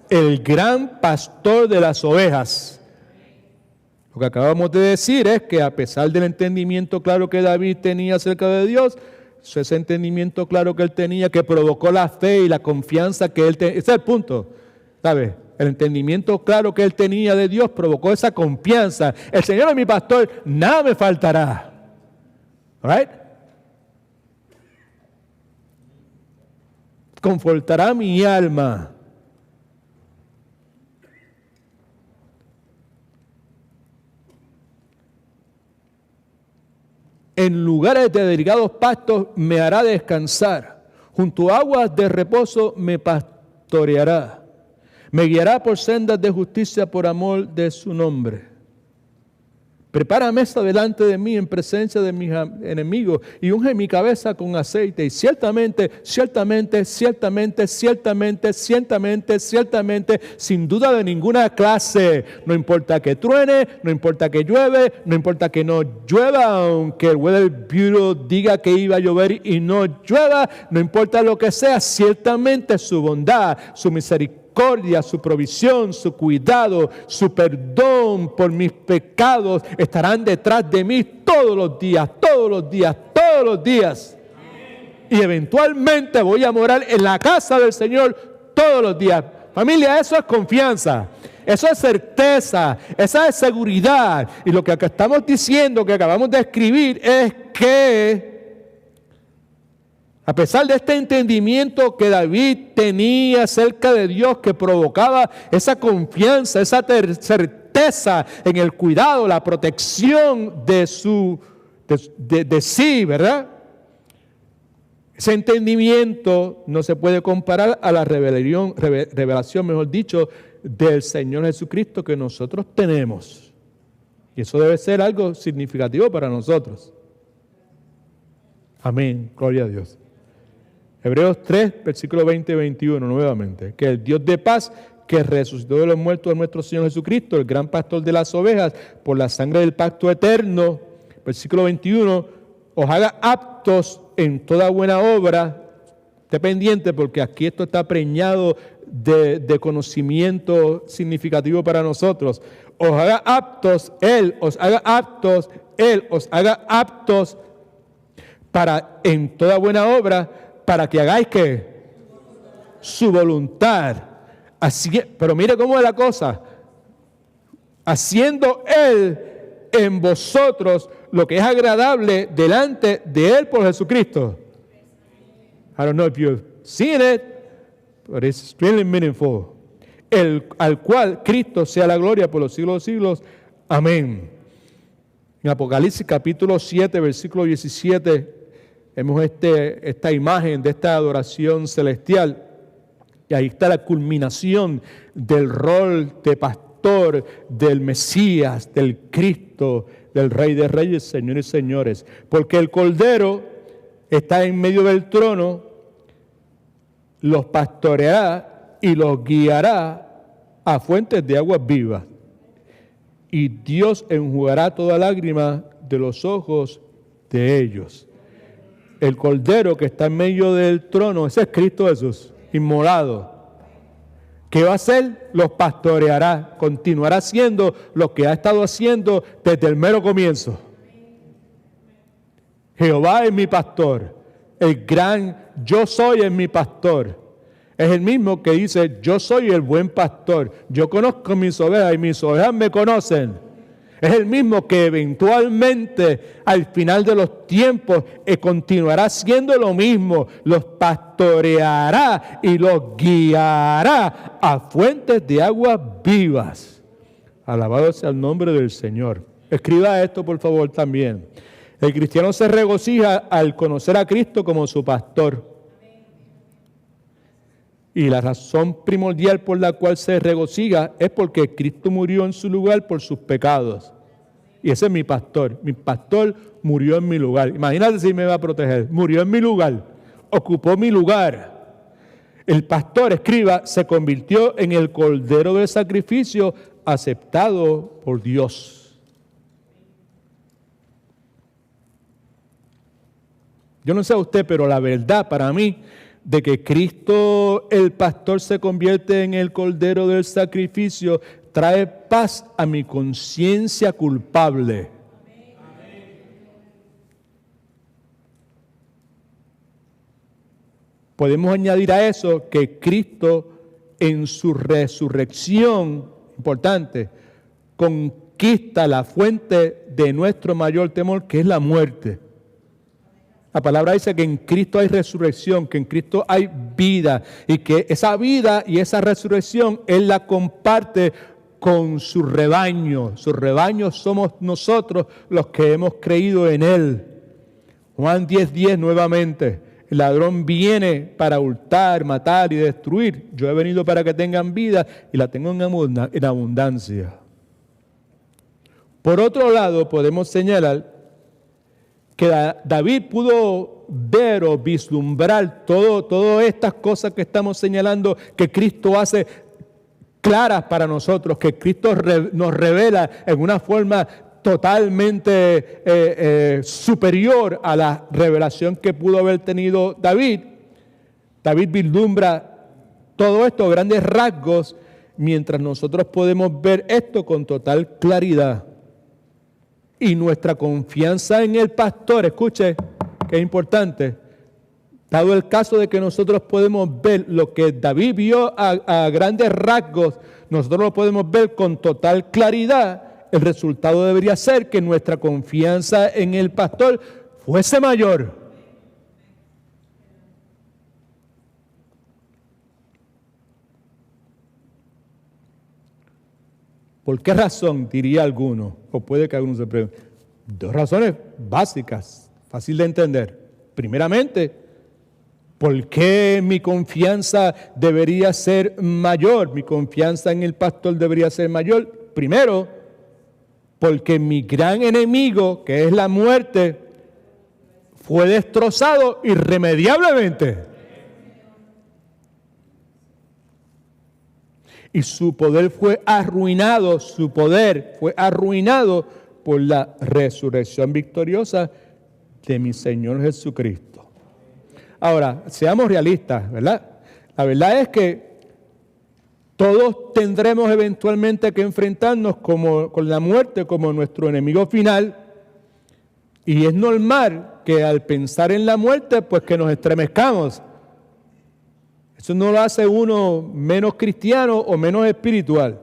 El gran pastor de las ovejas. Lo que acabamos de decir es que a pesar del entendimiento claro que David tenía acerca de Dios, ese entendimiento claro que él tenía, que provocó la fe y la confianza que él tenía, ese es el punto, ¿sabes? El entendimiento claro que él tenía de Dios provocó esa confianza. El Señor es mi pastor, nada me faltará. ¿Right? Confortará mi alma. En lugares de delicados pastos me hará descansar. Junto a aguas de reposo me pastoreará. Me guiará por sendas de justicia por amor de su nombre. Prepara mesa delante de mí en presencia de mis enemigos y unge mi cabeza con aceite. Y ciertamente, sin duda de ninguna clase, no importa que truene, no importa que llueve, no importa que no llueva, aunque el Weather Bureau diga que iba a llover y no llueva, no importa lo que sea, ciertamente su bondad, su misericordia, su provisión, su cuidado, su perdón por mis pecados estarán detrás de mí todos los días. Y eventualmente voy a morar en la casa del Señor todos los días. Familia, eso es confianza, eso es certeza, esa es seguridad. Y lo que acá estamos diciendo, que acabamos de escribir, es que a pesar de este entendimiento que David tenía acerca de Dios, que provocaba esa confianza, esa certeza en el cuidado, la protección de sí, ¿verdad? Ese entendimiento no se puede comparar a la revelación, mejor dicho, del Señor Jesucristo que nosotros tenemos. Y eso debe ser algo significativo para nosotros. Amén. Gloria a Dios. Hebreos 3, versículo 20 y 21, nuevamente. Que el Dios de paz, que resucitó de los muertos a nuestro Señor Jesucristo, el gran pastor de las ovejas, por la sangre del pacto eterno, versículo 21, os haga aptos en toda buena obra. Esté pendiente porque aquí esto está preñado de conocimiento significativo para nosotros. Os haga aptos, Él os haga aptos para en toda buena obra, para que hagáis ¿qué? Su voluntad. Así, pero mire cómo es la cosa. Haciendo Él en vosotros lo que es agradable delante de Él por Jesucristo. I don't know if you've seen it, but it's really meaningful. Al cual Cristo sea la gloria por los siglos de los siglos. Amén. En Apocalipsis capítulo 7, versículo 17, vemos esta imagen de esta adoración celestial. Y ahí está la culminación del rol de pastor pastor, del Mesías, del Cristo, del Rey de Reyes, Señores y Señores. Porque el Cordero está en medio del trono, los pastoreará y los guiará a fuentes de aguas vivas. Y Dios enjugará toda lágrima de los ojos de ellos. El Cordero que está en medio del trono, ese es Cristo Jesús, inmolado. ¿Qué va a hacer? Los pastoreará, continuará haciendo lo que ha estado haciendo desde el mero comienzo. Jehová es mi pastor, el gran yo soy es mi pastor. Es el mismo que dice, yo soy el buen pastor, yo conozco mis ovejas y mis ovejas me conocen. Es el mismo que eventualmente al final de los tiempos continuará haciendo lo mismo, los pastoreará y los guiará a fuentes de aguas vivas. Alabado sea el nombre del Señor. Escriba esto por favor también. El cristiano se regocija al conocer a Cristo como su pastor. Y la razón primordial por la cual se regocija es porque Cristo murió en su lugar por sus pecados. Y ese es mi pastor. Mi pastor murió en mi lugar. Imagínate si me va a proteger. Murió en mi lugar. Ocupó mi lugar. El pastor, escriba, se convirtió en el cordero del sacrificio aceptado por Dios. Yo no sé a usted, pero la verdad para mí de que Cristo el pastor se convierte en el cordero del sacrificio trae paz a mi conciencia culpable. Podemos añadir a eso que Cristo en su resurrección, importante, conquista la fuente de nuestro mayor temor, que es la muerte. La palabra dice que en Cristo hay resurrección, que en Cristo hay vida y que esa vida y esa resurrección Él la comparte con su rebaño. Su rebaño somos nosotros los que hemos creído en Él. Juan 10:10 nuevamente. El ladrón viene para hurtar, matar y destruir. Yo he venido para que tengan vida y la tengo en abundancia. Por otro lado, podemos señalar que David pudo ver o vislumbrar todas estas cosas que estamos señalando que Cristo hace claras para nosotros, que Cristo nos revela en una forma totalmente superior a la revelación que pudo haber tenido David. David vislumbra todo esto a grandes rasgos, mientras nosotros podemos ver esto con total claridad. Y nuestra confianza en el pastor, escuche, que es importante, dado el caso de que nosotros podemos ver lo que David vio a grandes rasgos, nosotros lo podemos ver con total claridad. El resultado debería ser que nuestra confianza en el pastor fuese mayor. ¿Por qué razón, diría alguno? O puede que alguno se pregunte. Dos razones básicas, fácil de entender. Primeramente, ¿por qué mi confianza debería ser mayor? Mi confianza en el pastor debería ser mayor. Primero, porque mi gran enemigo, que es la muerte, fue destrozado irremediablemente. Y su poder fue arruinado, por la resurrección victoriosa de mi Señor Jesucristo. Ahora, seamos realistas, ¿verdad? La verdad es que todos tendremos eventualmente que enfrentarnos con la muerte como nuestro enemigo final. Y es normal que al pensar en la muerte, pues que nos estremezcamos. Eso no lo hace uno menos cristiano o menos espiritual.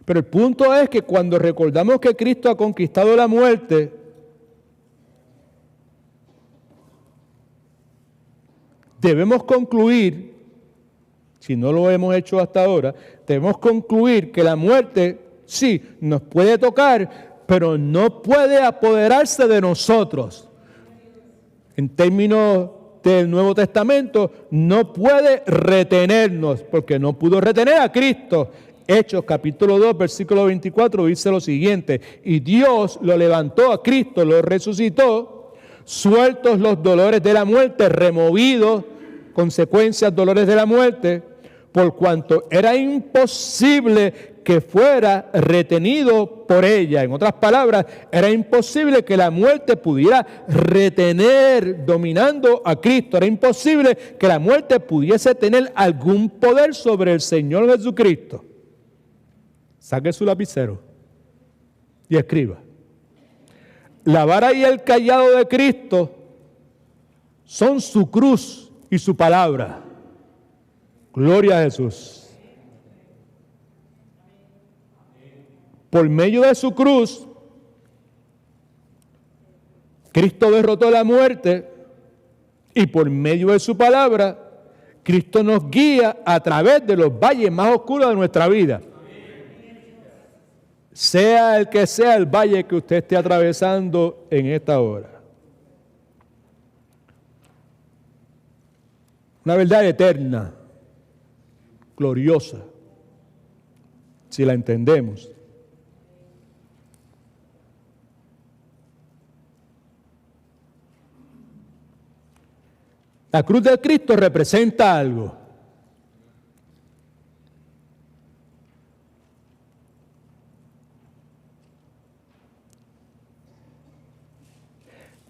Pero el punto es que cuando recordamos que Cristo ha conquistado la muerte, debemos concluir, si no lo hemos hecho hasta ahora, debemos concluir que la muerte sí nos puede tocar, pero no puede apoderarse de nosotros. En términos del Nuevo Testamento, no puede retenernos, porque no pudo retener a Cristo. Hechos capítulo 2, versículo 24 dice lo siguiente: y Dios lo levantó a Cristo, lo resucitó, sueltos los dolores de la muerte, removidos consecuencias, dolores de la muerte, por cuanto era imposible que fuera retenido por ella. En otras palabras, era imposible que la muerte pudiera retener dominando a Cristo. Era imposible que la muerte pudiese tener algún poder sobre el Señor Jesucristo. Saque su lapicero y escriba: la vara y el cayado de Cristo son su cruz y su palabra. Gloria a Jesús. Por medio de su cruz, Cristo derrotó la muerte, y por medio de su palabra, Cristo nos guía a través de los valles más oscuros de nuestra vida. Sea el que sea el valle que usted esté atravesando en esta hora. Una verdad eterna, gloriosa, si la entendemos. La cruz de Cristo representa algo.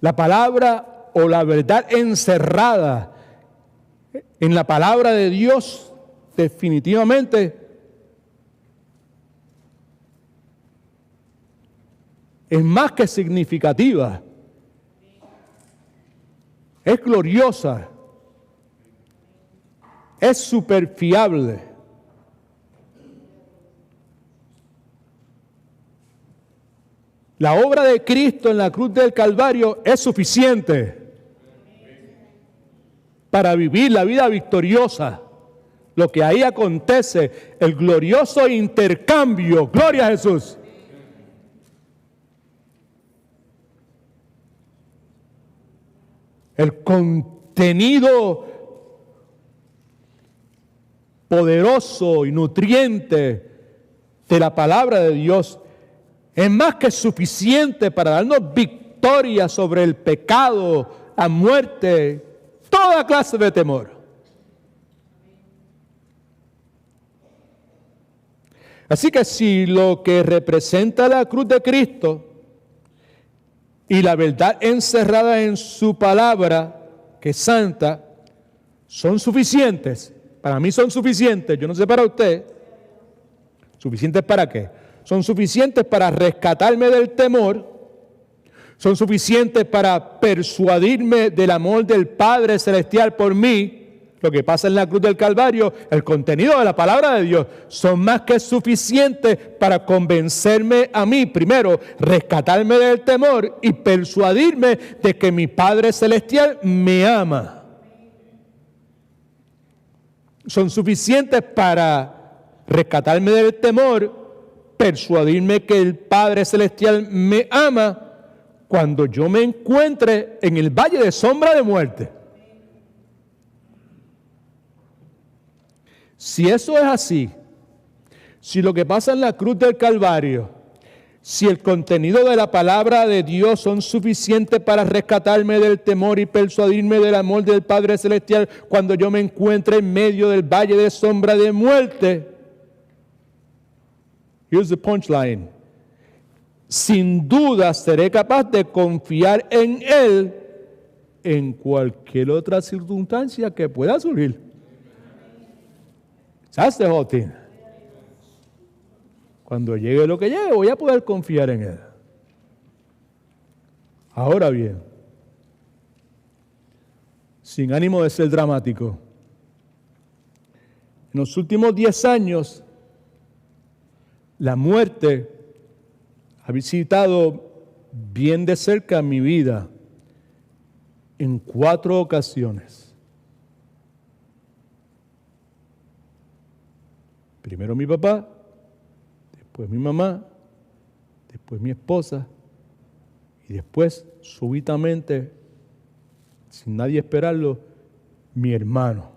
La palabra o la verdad encerrada en la palabra de Dios definitivamente es más que significativa. Es gloriosa. Es súper fiable. La obra de Cristo en la cruz del Calvario es suficiente para vivir la vida victoriosa. Lo que ahí acontece, el glorioso intercambio. Gloria a Jesús. El contenido poderoso y nutriente de la palabra de Dios es más que suficiente para darnos victoria sobre el pecado, la muerte, toda clase de temor. Así que si lo que representa la cruz de Cristo y la verdad encerrada en su palabra, que es santa, son suficientes. Para mí son suficientes, yo no sé para usted. ¿Suficientes para qué? Son suficientes para rescatarme del temor, son suficientes para persuadirme del amor del Padre Celestial por mí. Lo que pasa en la cruz del Calvario, el contenido de la palabra de Dios, son más que suficientes para convencerme a mí, primero, rescatarme del temor y persuadirme de que mi Padre Celestial me ama. Son suficientes para rescatarme del temor, persuadirme que el Padre Celestial me ama cuando yo me encuentre en el valle de sombra de muerte. Si eso es así, si lo que pasa en la cruz del Calvario, si el contenido de la palabra de Dios son suficientes para rescatarme del temor y persuadirme del amor del Padre Celestial cuando yo me encuentre en medio del valle de sombra de muerte, here's the punchline: sin duda seré capaz de confiar en Él en cualquier otra circunstancia que pueda surgir. ¿Sabes, Jotín? Cuando llegue lo que llegue, voy a poder confiar en Él. Ahora bien, sin ánimo de ser dramático, en los últimos 10 años, la muerte ha visitado bien de cerca mi vida en 4 ocasiones. Primero mi papá, después mi mamá, después mi esposa y después, súbitamente, sin nadie esperarlo, mi hermano.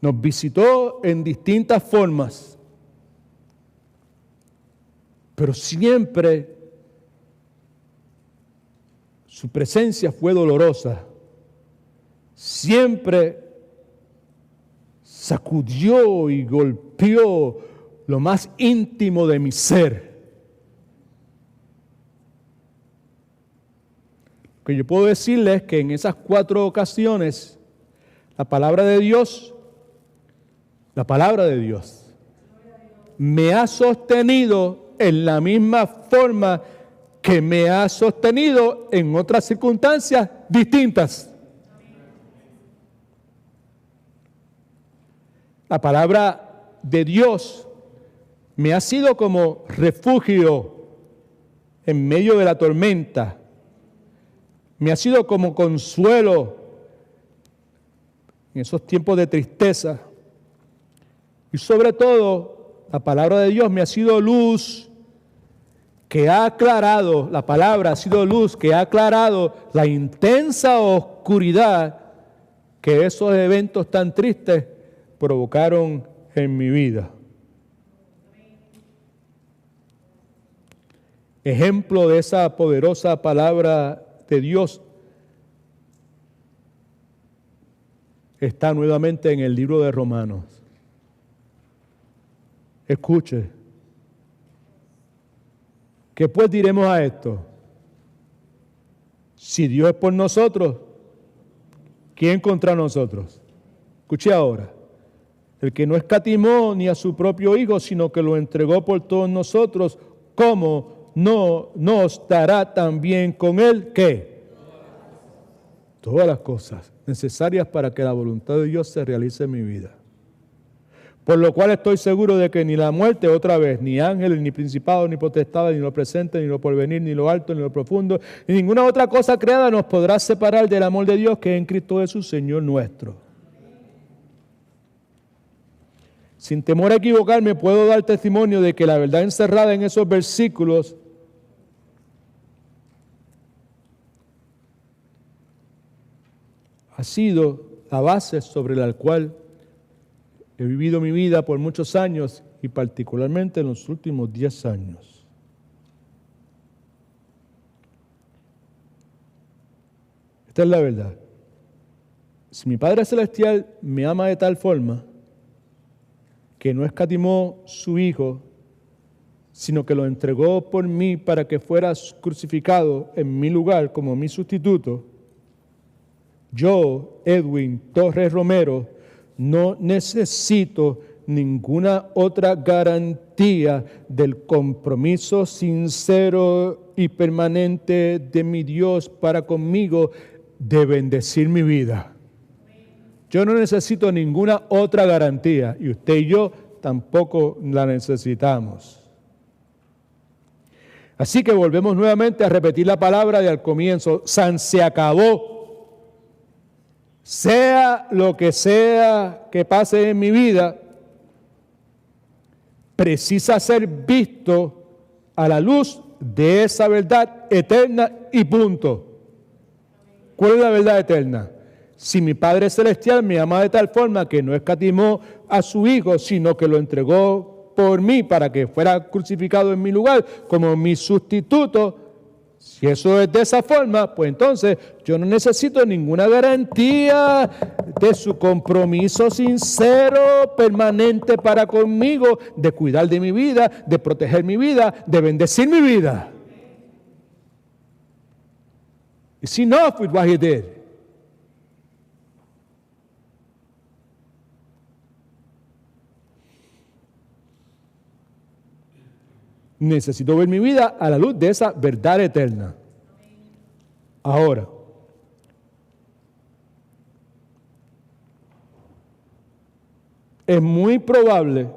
Nos visitó en distintas formas, pero siempre su presencia fue dolorosa. Siempre sacudió y golpeó lo más íntimo de mi ser. Lo que yo puedo decirles es que en esas 4 ocasiones, la palabra de Dios me ha sostenido en la misma forma que me ha sostenido en otras circunstancias distintas. La palabra de Dios me ha sido como refugio en medio de la tormenta. Me ha sido como consuelo en esos tiempos de tristeza. Y sobre todo, la palabra de Dios me ha sido luz que ha aclarado, la palabra ha sido luz que ha aclarado la intensa oscuridad que esos eventos tan tristes provocaron en mi vida. Ejemplo de esa poderosa palabra de Dios está nuevamente en el libro de Romanos. Escuche. ¿Qué pues diremos a esto? Si Dios es por nosotros, ¿quién contra nosotros? Escuche ahora. El que no escatimó ni a su propio Hijo, sino que lo entregó por todos nosotros, ¿cómo no nos dará también con Él? ¿Qué? Todas las cosas necesarias para que la voluntad de Dios se realice en mi vida. Por lo cual estoy seguro de que ni la muerte otra vez, ni ángeles, ni principados, ni potestades, ni lo presente, ni lo porvenir, ni lo alto, ni lo profundo, ni ninguna otra cosa creada nos podrá separar del amor de Dios que es en Cristo Jesús, Señor nuestro. Sin temor a equivocarme, puedo dar testimonio de que la verdad encerrada en esos versículos ha sido la base sobre la cual he vivido mi vida por muchos años y particularmente en los últimos 10 años. Esta es la verdad. Si mi Padre Celestial me ama de tal forma que no escatimó su Hijo, sino que lo entregó por mí para que fuera crucificado en mi lugar como mi sustituto, yo, Edwin Torres Romero, no necesito ninguna otra garantía del compromiso sincero y permanente de mi Dios para conmigo de bendecir mi vida. Yo no necesito ninguna otra garantía y usted y yo tampoco la necesitamos. Así que volvemos nuevamente a repetir la palabra de al comienzo, se acabó. Sea lo que sea que pase en mi vida, precisa ser visto a la luz de esa verdad eterna y punto. ¿Cuál es la verdad eterna? Si mi Padre Celestial me ama de tal forma que no escatimó a su Hijo, sino que lo entregó por mí para que fuera crucificado en mi lugar como mi sustituto, si eso es de esa forma, pues entonces yo no necesito ninguna garantía de su compromiso sincero, permanente para conmigo, de cuidar de mi vida, de proteger mi vida, de bendecir mi vida. It's enough with what he did. Necesito ver mi vida a la luz de esa verdad eterna. Ahora, es muy probable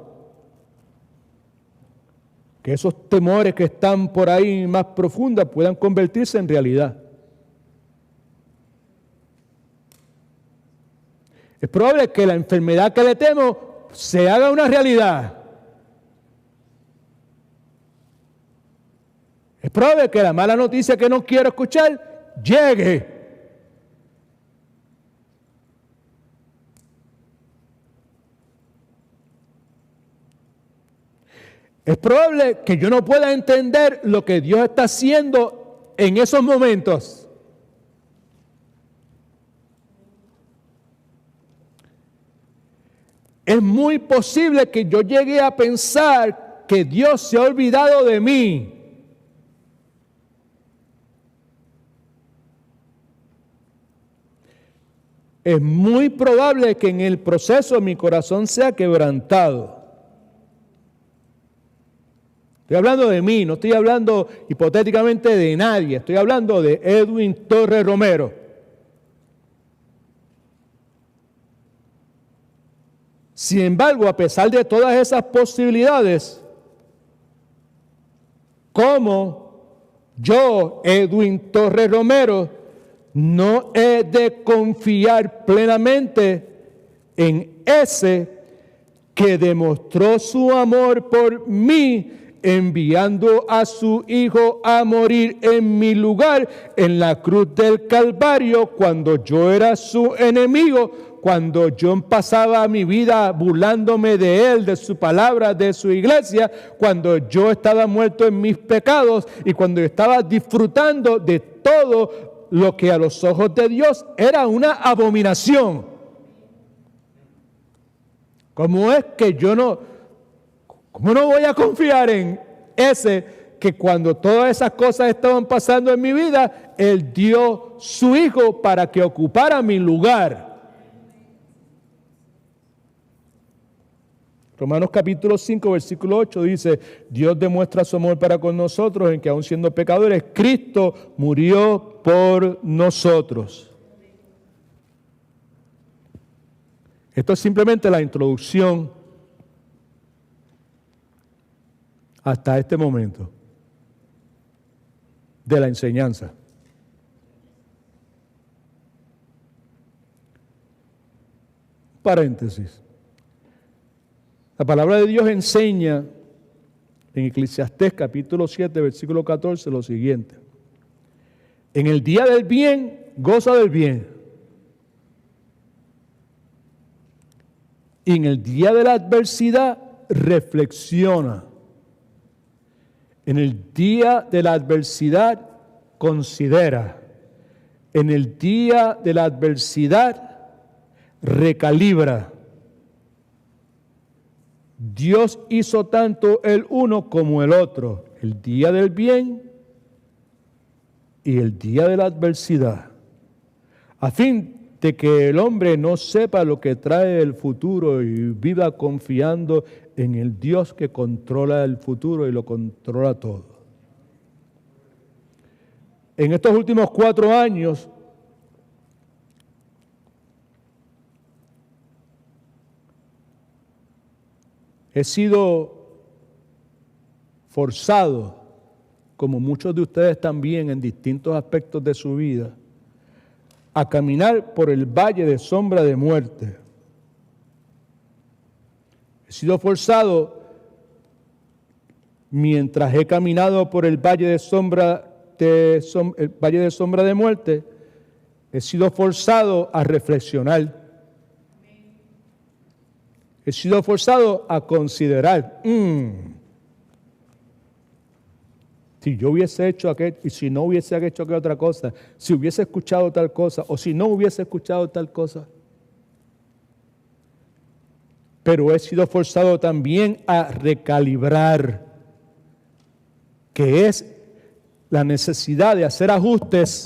que esos temores que están por ahí más profundos puedan convertirse en realidad. Es probable que la enfermedad que le temo se haga una realidad. Es probable que la mala noticia que no quiero escuchar llegue. Es probable que yo no pueda entender lo que Dios está haciendo en esos momentos. Es muy posible que yo llegue a pensar que Dios se ha olvidado de mí. Es muy probable que en el proceso mi corazón sea quebrantado. Estoy hablando de mí, no estoy hablando hipotéticamente de nadie. Estoy hablando de Edwin Torres Romero. Sin embargo, a pesar de todas esas posibilidades, como yo, Edwin Torres Romero, no he de confiar plenamente en ese que demostró su amor por mí, enviando a su Hijo a morir en mi lugar en la cruz del Calvario, cuando yo era su enemigo, cuando yo pasaba mi vida burlándome de Él, de su palabra, de su iglesia, cuando yo estaba muerto en mis pecados y cuando yo estaba disfrutando de todo lo que a los ojos de Dios era una abominación. ¿Cómo es que cómo no voy a confiar en ese que cuando todas esas cosas estaban pasando en mi vida, Él dio su Hijo para que ocupara mi lugar? Romanos capítulo 5, versículo 8 dice, Dios demuestra su amor para con nosotros en que aun siendo pecadores, Cristo murió por nosotros. Esto es simplemente la introducción hasta este momento de la enseñanza. Paréntesis. La palabra de Dios enseña en Eclesiastés capítulo 7, versículo 14 lo siguiente. En el día del bien, goza del bien. Y en el día de la adversidad, reflexiona. En el día de la adversidad, considera. En el día de la adversidad, recalibra. Dios hizo tanto el uno como el otro, el día del bien y el día de la adversidad, a fin de que el hombre no sepa lo que trae el futuro y viva confiando en el Dios que controla el futuro y lo controla todo. En estos últimos 4 años, he sido forzado, como muchos de ustedes también en distintos aspectos de su vida, a caminar por el valle de sombra de muerte. He sido forzado, mientras he caminado por el valle de sombra de muerte, he sido forzado a reflexionar. He sido forzado a considerar, si yo hubiese hecho aquello, y si no hubiese hecho aquella otra cosa, si hubiese escuchado tal cosa, o si no hubiese escuchado tal cosa. Pero he sido forzado también a recalibrar, que es la necesidad de hacer ajustes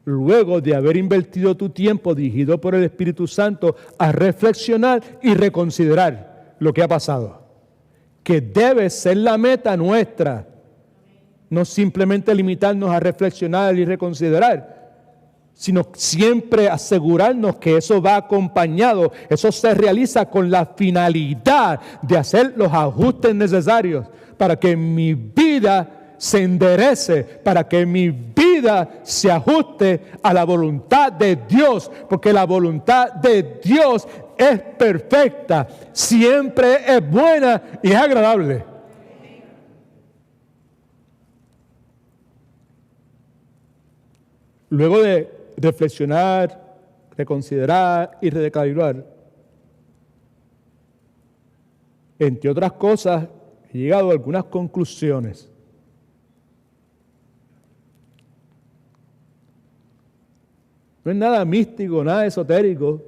luego de haber invertido tu tiempo dirigido por el Espíritu Santo a reflexionar y reconsiderar lo que ha pasado, que debe ser la meta nuestra, no simplemente limitarnos a reflexionar y reconsiderar, sino siempre asegurarnos que eso va acompañado, eso se realiza con la finalidad de hacer los ajustes necesarios para que mi vida se enderece, para que mi vida se ajuste a la voluntad de Dios, porque la voluntad de Dios es perfecta, siempre es buena y es agradable. Luego de reflexionar, reconsiderar y recalibrar, Entre otras cosas, he llegado a algunas conclusiones. No es nada místico, nada esotérico.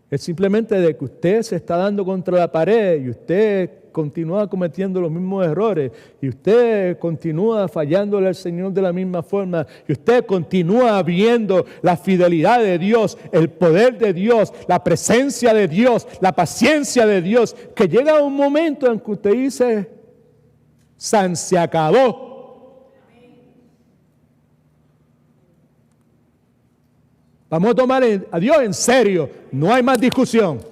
Es simplemente de que usted se está dando contra la pared y usted continúa cometiendo los mismos errores y usted continúa fallándole al Señor de la misma forma y usted continúa viendo la fidelidad de Dios, el poder de Dios, la presencia de Dios, la paciencia de Dios, que llega un momento en que usted dice, San, se acabó. Vamos a tomar a Dios en serio, no hay más discusión.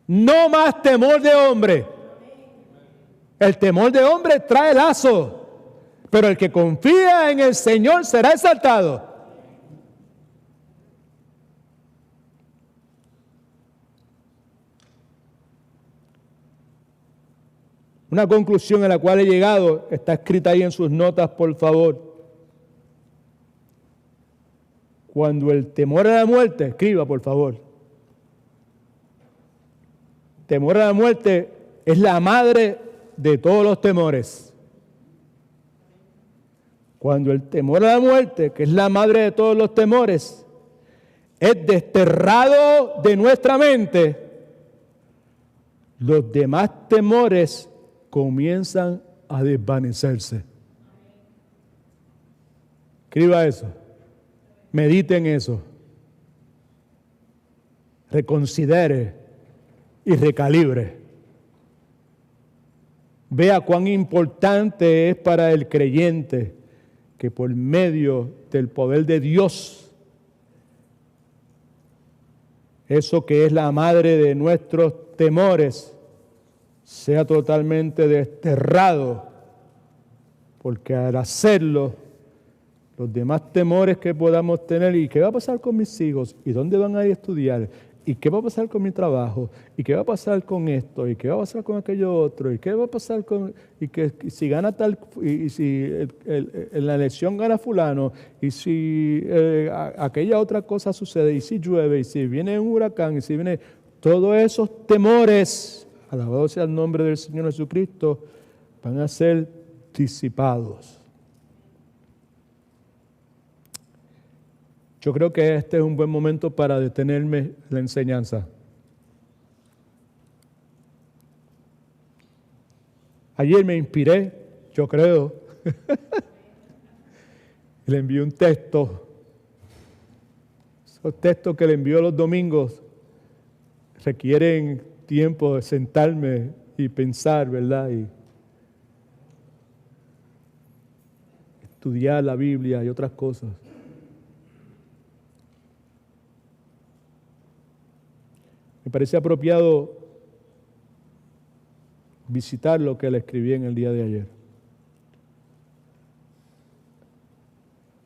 No más temor de hombre. El temor de hombre trae lazo, pero el que confía en el Señor será exaltado. Una conclusión a la cual he llegado está escrita ahí en sus notas, por favor. Cuando el temor a la muerte, escriba, por favor. Temor a la muerte es la madre de todos los temores. Cuando el temor a la muerte, que es la madre de todos los temores, es desterrado de nuestra mente, los demás temores comienzan a desvanecerse. Escriba eso. Medite en eso. Reconsidere y recalibre. Vea cuán importante es para el creyente que por medio del poder de Dios, eso que es la madre de nuestros temores, sea totalmente desterrado, porque al hacerlo, los demás temores que podamos tener, ¿y qué va a pasar con mis hijos? ¿Y dónde van a ir a estudiar? ¿Y qué va a pasar con mi trabajo? ¿Y qué va a pasar con esto? ¿Y qué va a pasar con aquello otro? ¿Y qué va a pasar con...? Y que si gana tal... Y si en la elección gana fulano, y si aquella otra cosa sucede, y si llueve, y si viene un huracán, y si viene... Todos esos temores, alabado sea el nombre del Señor Jesucristo, van a ser disipados. Yo creo que este es un buen momento para detenerme en la enseñanza. Ayer me inspiré, yo creo, le envié un texto. Esos textos que le envío los domingos requieren tiempo de sentarme y pensar, ¿verdad? Y estudiar la Biblia y otras cosas. Me parece apropiado visitar lo que le escribí en el día de ayer.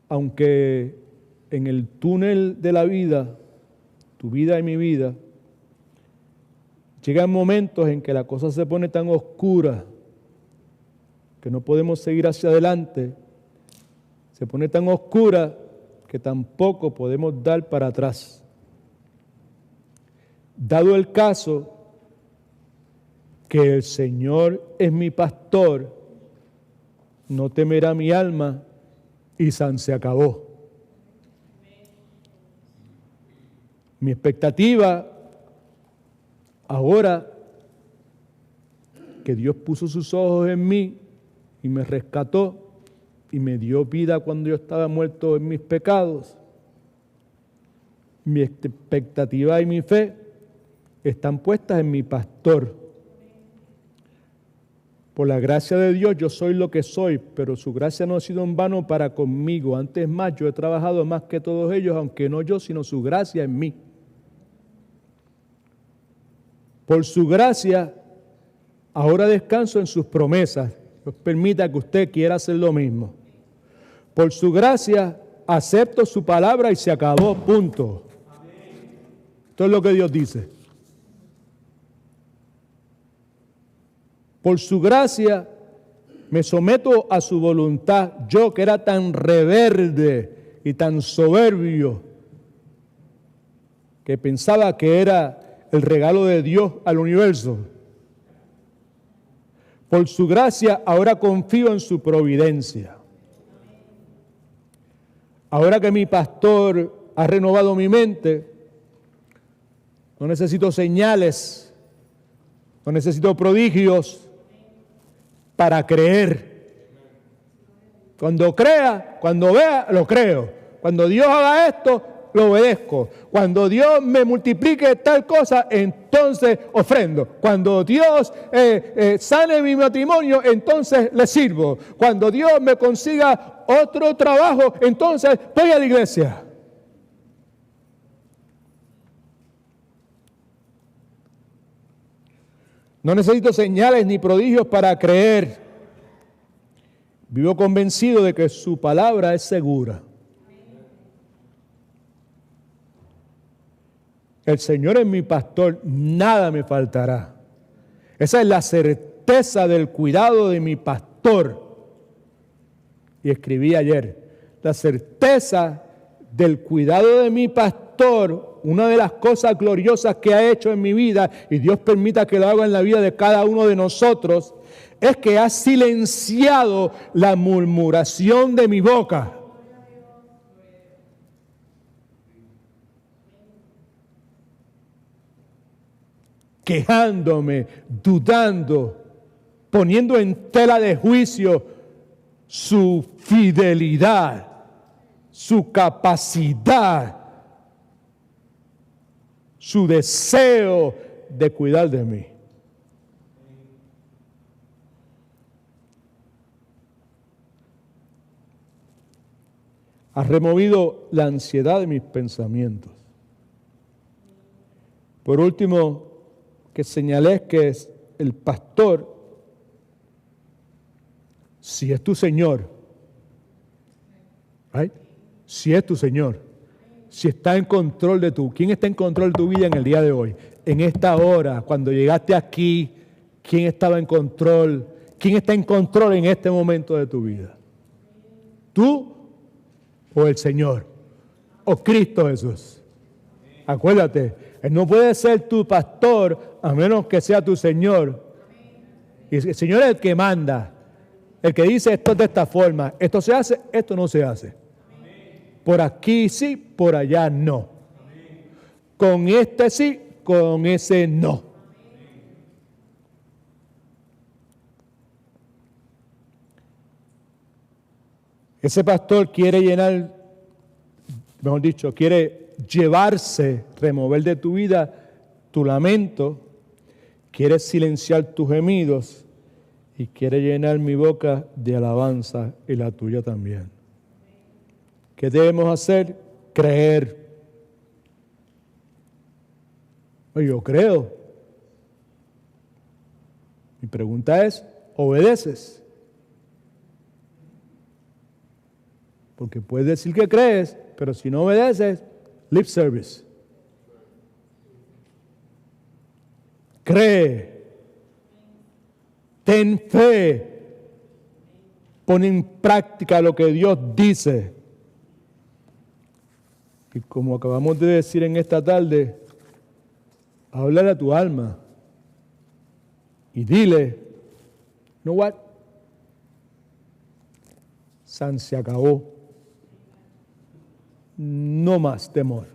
Aunque en el túnel de la vida, tu vida y mi vida, llegan momentos en que la cosa se pone tan oscura que no podemos seguir hacia adelante, se pone tan oscura que tampoco podemos dar para atrás. Dado el caso que el Señor es mi pastor, no temerá mi alma y san se acabó. Mi expectativa ahora que Dios puso sus ojos en mí y me rescató y me dio vida cuando yo estaba muerto en mis pecados, mi expectativa y mi fe están puestas en mi pastor. Por la gracia de Dios yo soy lo que soy, pero su gracia no ha sido en vano para conmigo. Antes más, yo he trabajado más que todos ellos, aunque no yo, sino su gracia en mí. Por su gracia, ahora descanso en sus promesas. Dios permita que usted quiera hacer lo mismo. Por su gracia, acepto su palabra y se acabó, punto. Esto es lo que Dios dice. Por su gracia me someto a su voluntad, yo que era tan rebelde y tan soberbio, que pensaba que era el regalo de Dios al universo. Por su gracia, ahora confío en su providencia. Ahora que mi pastor ha renovado mi mente, no necesito señales, no necesito prodigios para creer. Cuando crea, cuando vea, lo creo. Cuando Dios haga esto, lo obedezco. Cuando Dios me multiplique tal cosa, entonces ofrendo. Cuando Dios sane mi matrimonio, entonces le sirvo. Cuando Dios me consiga otro trabajo, entonces voy a la iglesia. No necesito señales ni prodigios para creer. Vivo convencido de que su palabra es segura. El Señor es mi pastor, nada me faltará. Esa es la certeza del cuidado de mi pastor. Y escribí ayer, la certeza del cuidado de mi pastor, una de las cosas gloriosas que ha hecho en mi vida, y Dios permita que lo haga en la vida de cada uno de nosotros, es que ha silenciado la murmuración de mi boca. Quejándome, dudando, poniendo en tela de juicio su fidelidad, su capacidad, su deseo de cuidar de mí. Ha removido la ansiedad de mis pensamientos. Por último, que señalé que es el pastor, si es tu Señor, ¿right? Si es tu Señor, si está en control de tu, ¿quién está en control de tu vida en el día de hoy? En esta hora, cuando llegaste aquí, ¿quién estaba en control? ¿Quién está en control en este momento de tu vida? ¿Tú o el Señor? ¿O Cristo Jesús? Acuérdate, Él no puede ser tu pastor a menos que sea tu Señor. Y el Señor es el que manda, el que dice esto es de esta forma, esto se hace, esto no se hace. Por aquí sí, por allá no. Con este sí, con ese no. Ese pastor quiere llenar, mejor dicho, quiere llevarse, remover de tu vida tu lamento, quiere silenciar tus gemidos y quiere llenar mi boca de alabanza y la tuya también. ¿Qué debemos hacer? Creer. Yo creo. Mi pregunta es, ¿obedeces? Porque puedes decir que crees, pero si no obedeces, lip service. Cree. Ten fe. Pon en práctica lo que Dios dice. Y como acabamos de decir en esta tarde, háblale a tu alma y dile, ¿no what? San se acabó. No más temor.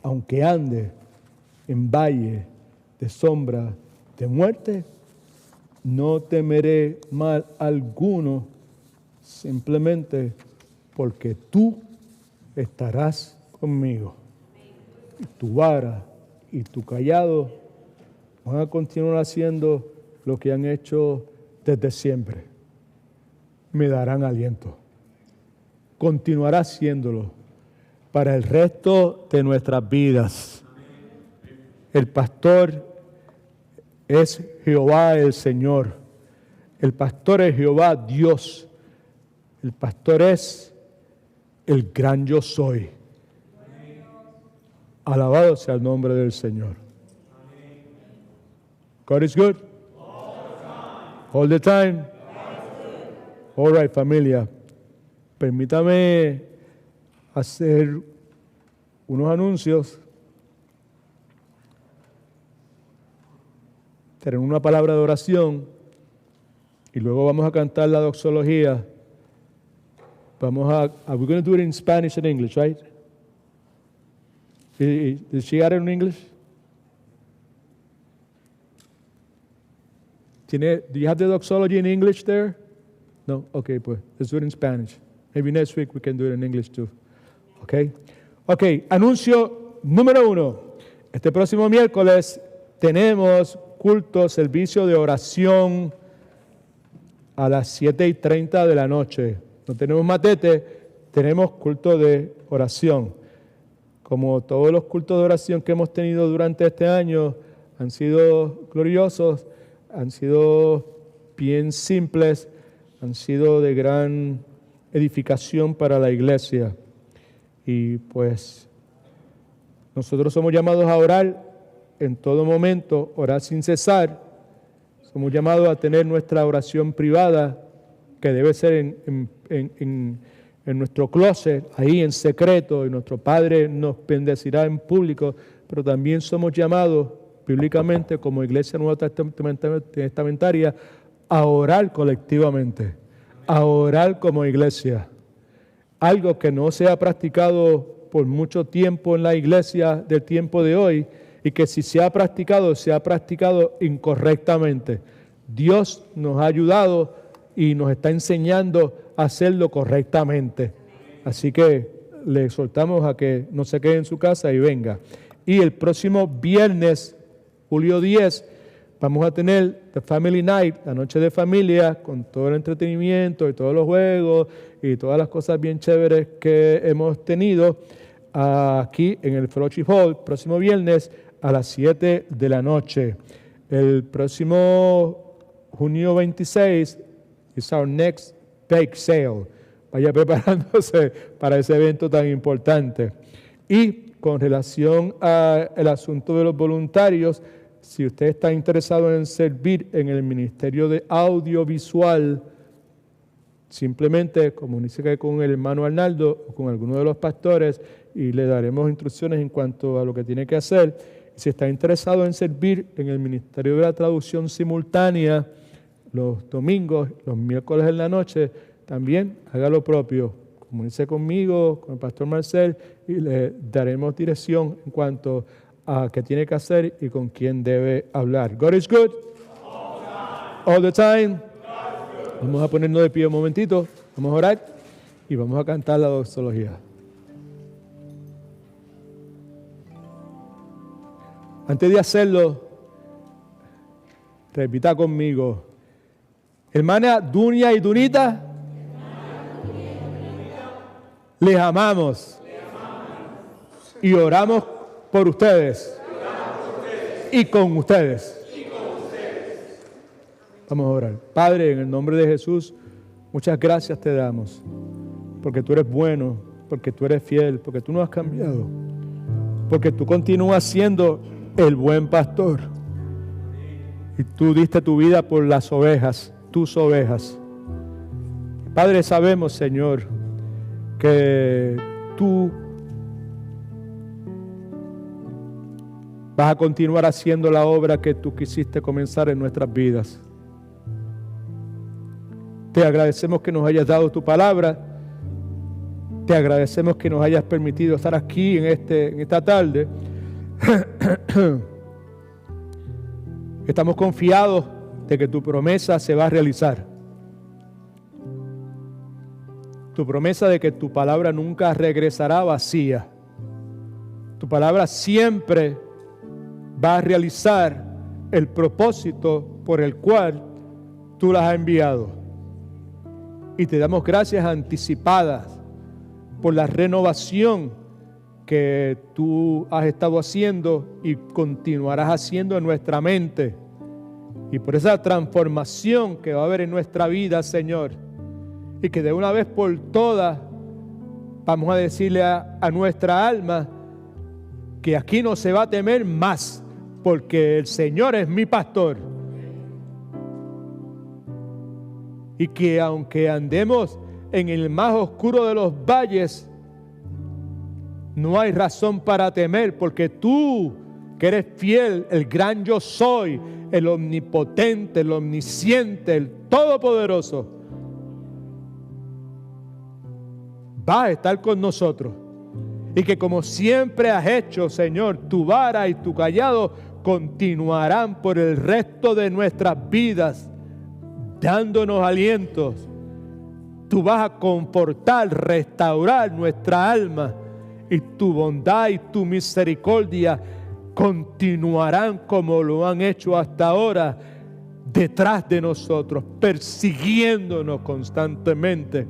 Aunque ande en valle de sombra de muerte, no temeré mal alguno, simplemente porque tú estarás conmigo. Y tu vara y tu cayado van a continuar haciendo lo que han hecho desde siempre. Me darán aliento. Continuará haciéndolo para el resto de nuestras vidas. El pastor es Jehová el Señor. El pastor es Jehová Dios. El pastor es el gran yo soy. Alabado sea el nombre del Señor. God is good. All the time. All right, familia. Permítame hacer unos anuncios tener una palabra de oración y luego vamos a cantar la doxología. We're going to do it in Spanish and English, right? Did she add it in English? Do you have the doxology in English there? No? Okay, pues, let's do it in Spanish. Maybe next week we can do it in English too. Okay? Okay, anuncio número 1. Este próximo miércoles tenemos culto, servicio de oración a las 7:30 de la noche. No tenemos matete, tenemos culto de oración. Como todos los cultos de oración que hemos tenido durante este año han sido gloriosos, han sido bien simples, han sido de gran edificación para la iglesia. Y pues nosotros somos llamados a orar en todo momento, orar sin cesar. Somos llamados a tener nuestra oración privada, que debe ser en nuestro closet, ahí en secreto, y nuestro Padre nos bendecirá en público, pero también somos llamados bíblicamente como Iglesia Nueva Testamentaria a orar colectivamente, a orar como iglesia. Algo que no se ha practicado por mucho tiempo en la iglesia del tiempo de hoy, y que si se ha practicado incorrectamente. Dios nos ha ayudado y nos está enseñando a hacerlo correctamente. Así que le exhortamos a que no se quede en su casa y venga. Y el próximo viernes, julio 10, vamos a tener The Family Night, la noche de familia, con todo el entretenimiento y todos los juegos y todas las cosas bien chéveres que hemos tenido aquí en el Fellowship Hall, próximo viernes a las 7 de la noche. El próximo junio 26 is our next bake sale. Vaya preparándose para ese evento tan importante. Y con relación al asunto de los voluntarios, si usted está interesado en servir en el Ministerio de Audiovisual, simplemente comuníquese con el hermano Arnaldo o con alguno de los pastores y le daremos instrucciones en cuanto a lo que tiene que hacer. Si está interesado en servir en el Ministerio de la Traducción Simultánea los domingos, los miércoles en la noche, también haga lo propio. Comuníquese conmigo, con el pastor Marcel, y le daremos dirección en cuanto a qué tiene que hacer y con quién debe hablar. God is good. All the time. Vamos a ponernos de pie un momentito, vamos a orar y vamos a cantar la doxología. Antes de hacerlo, repita conmigo. Hermana Dunia y Dunita, les amamos y oramos por ustedes y con ustedes. Vamos a orar. Padre, en el nombre de Jesús, muchas gracias te damos, porque tú eres bueno, porque tú eres fiel, porque tú no has cambiado, porque tú continúas siendo el buen pastor. Y tú diste tu vida por las ovejas, tus ovejas. Padre, sabemos, Señor, que tú vas a continuar haciendo la obra que tú quisiste comenzar en nuestras vidas. Te agradecemos que nos hayas dado tu palabra. Te agradecemos que nos hayas permitido estar aquí en esta tarde. Estamos confiados de que tu promesa se va a realizar. Tu promesa de que tu palabra nunca regresará vacía. Tu palabra siempre va a realizar el propósito por el cual tú las has enviado. Y te damos gracias anticipadas por la renovación que tú has estado haciendo y continuarás haciendo en nuestra mente, y por esa transformación que va a haber en nuestra vida, Señor, y que de una vez por todas vamos a decirle a nuestra alma que aquí no se va a temer más, porque el Señor es mi pastor, y que aunque andemos en el más oscuro de los valles, no hay razón para temer, porque tú que eres fiel, el gran yo soy, el omnipotente, el omnisciente, el todopoderoso, vas a estar con nosotros. Y que como siempre has hecho, Señor, tu vara y tu cayado continuarán por el resto de nuestras vidas, dándonos alientos. Tú vas a confortar, restaurar nuestra alma, y tu bondad y tu misericordia continuarán como lo han hecho hasta ahora, detrás de nosotros, persiguiéndonos constantemente.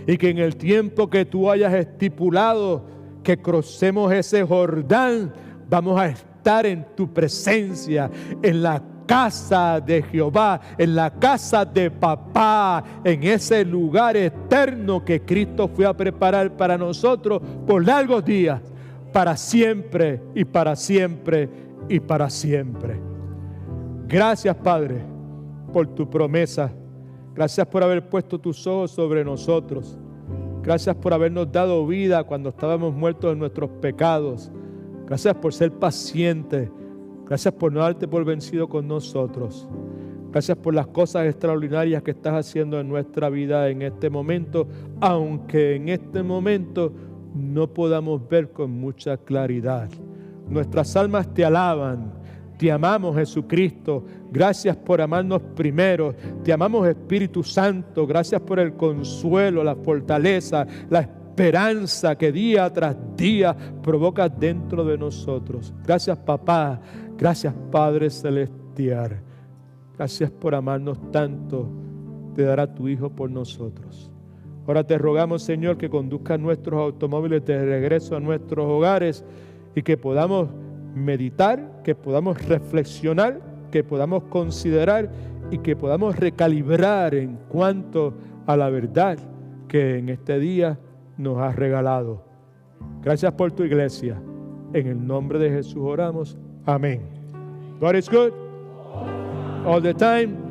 Y que en el tiempo que tú hayas estipulado que crucemos ese Jordán, vamos a estar en tu presencia, en la casa de Jehová, en la casa de papá, en ese lugar eterno que Cristo fue a preparar para nosotros por largos días, para siempre y para siempre y para siempre. Gracias, Padre, por tu promesa. Gracias por haber puesto tus ojos sobre nosotros. Gracias por habernos dado vida cuando estábamos muertos en nuestros pecados. Gracias por ser paciente. Gracias por no darte por vencido con nosotros. Gracias por las cosas extraordinarias que estás haciendo en nuestra vida en este momento, aunque en este momento no podamos ver con mucha claridad. Nuestras almas te alaban. Te amamos, Jesucristo. Gracias por amarnos primero. Te amamos, Espíritu Santo. Gracias por el consuelo, la fortaleza, la esperanza que día tras día provocas dentro de nosotros. Gracias, papá. Gracias, Padre Celestial. Gracias por amarnos tanto, de dar a tu Hijo por nosotros. Ahora te rogamos, Señor, que conduzcas nuestros automóviles de regreso a nuestros hogares y que podamos meditar, que podamos reflexionar, que podamos considerar y que podamos recalibrar en cuanto a la verdad que en este día nos has regalado. Gracias por tu iglesia. En el nombre de Jesús oramos. Amén. God is good all the time.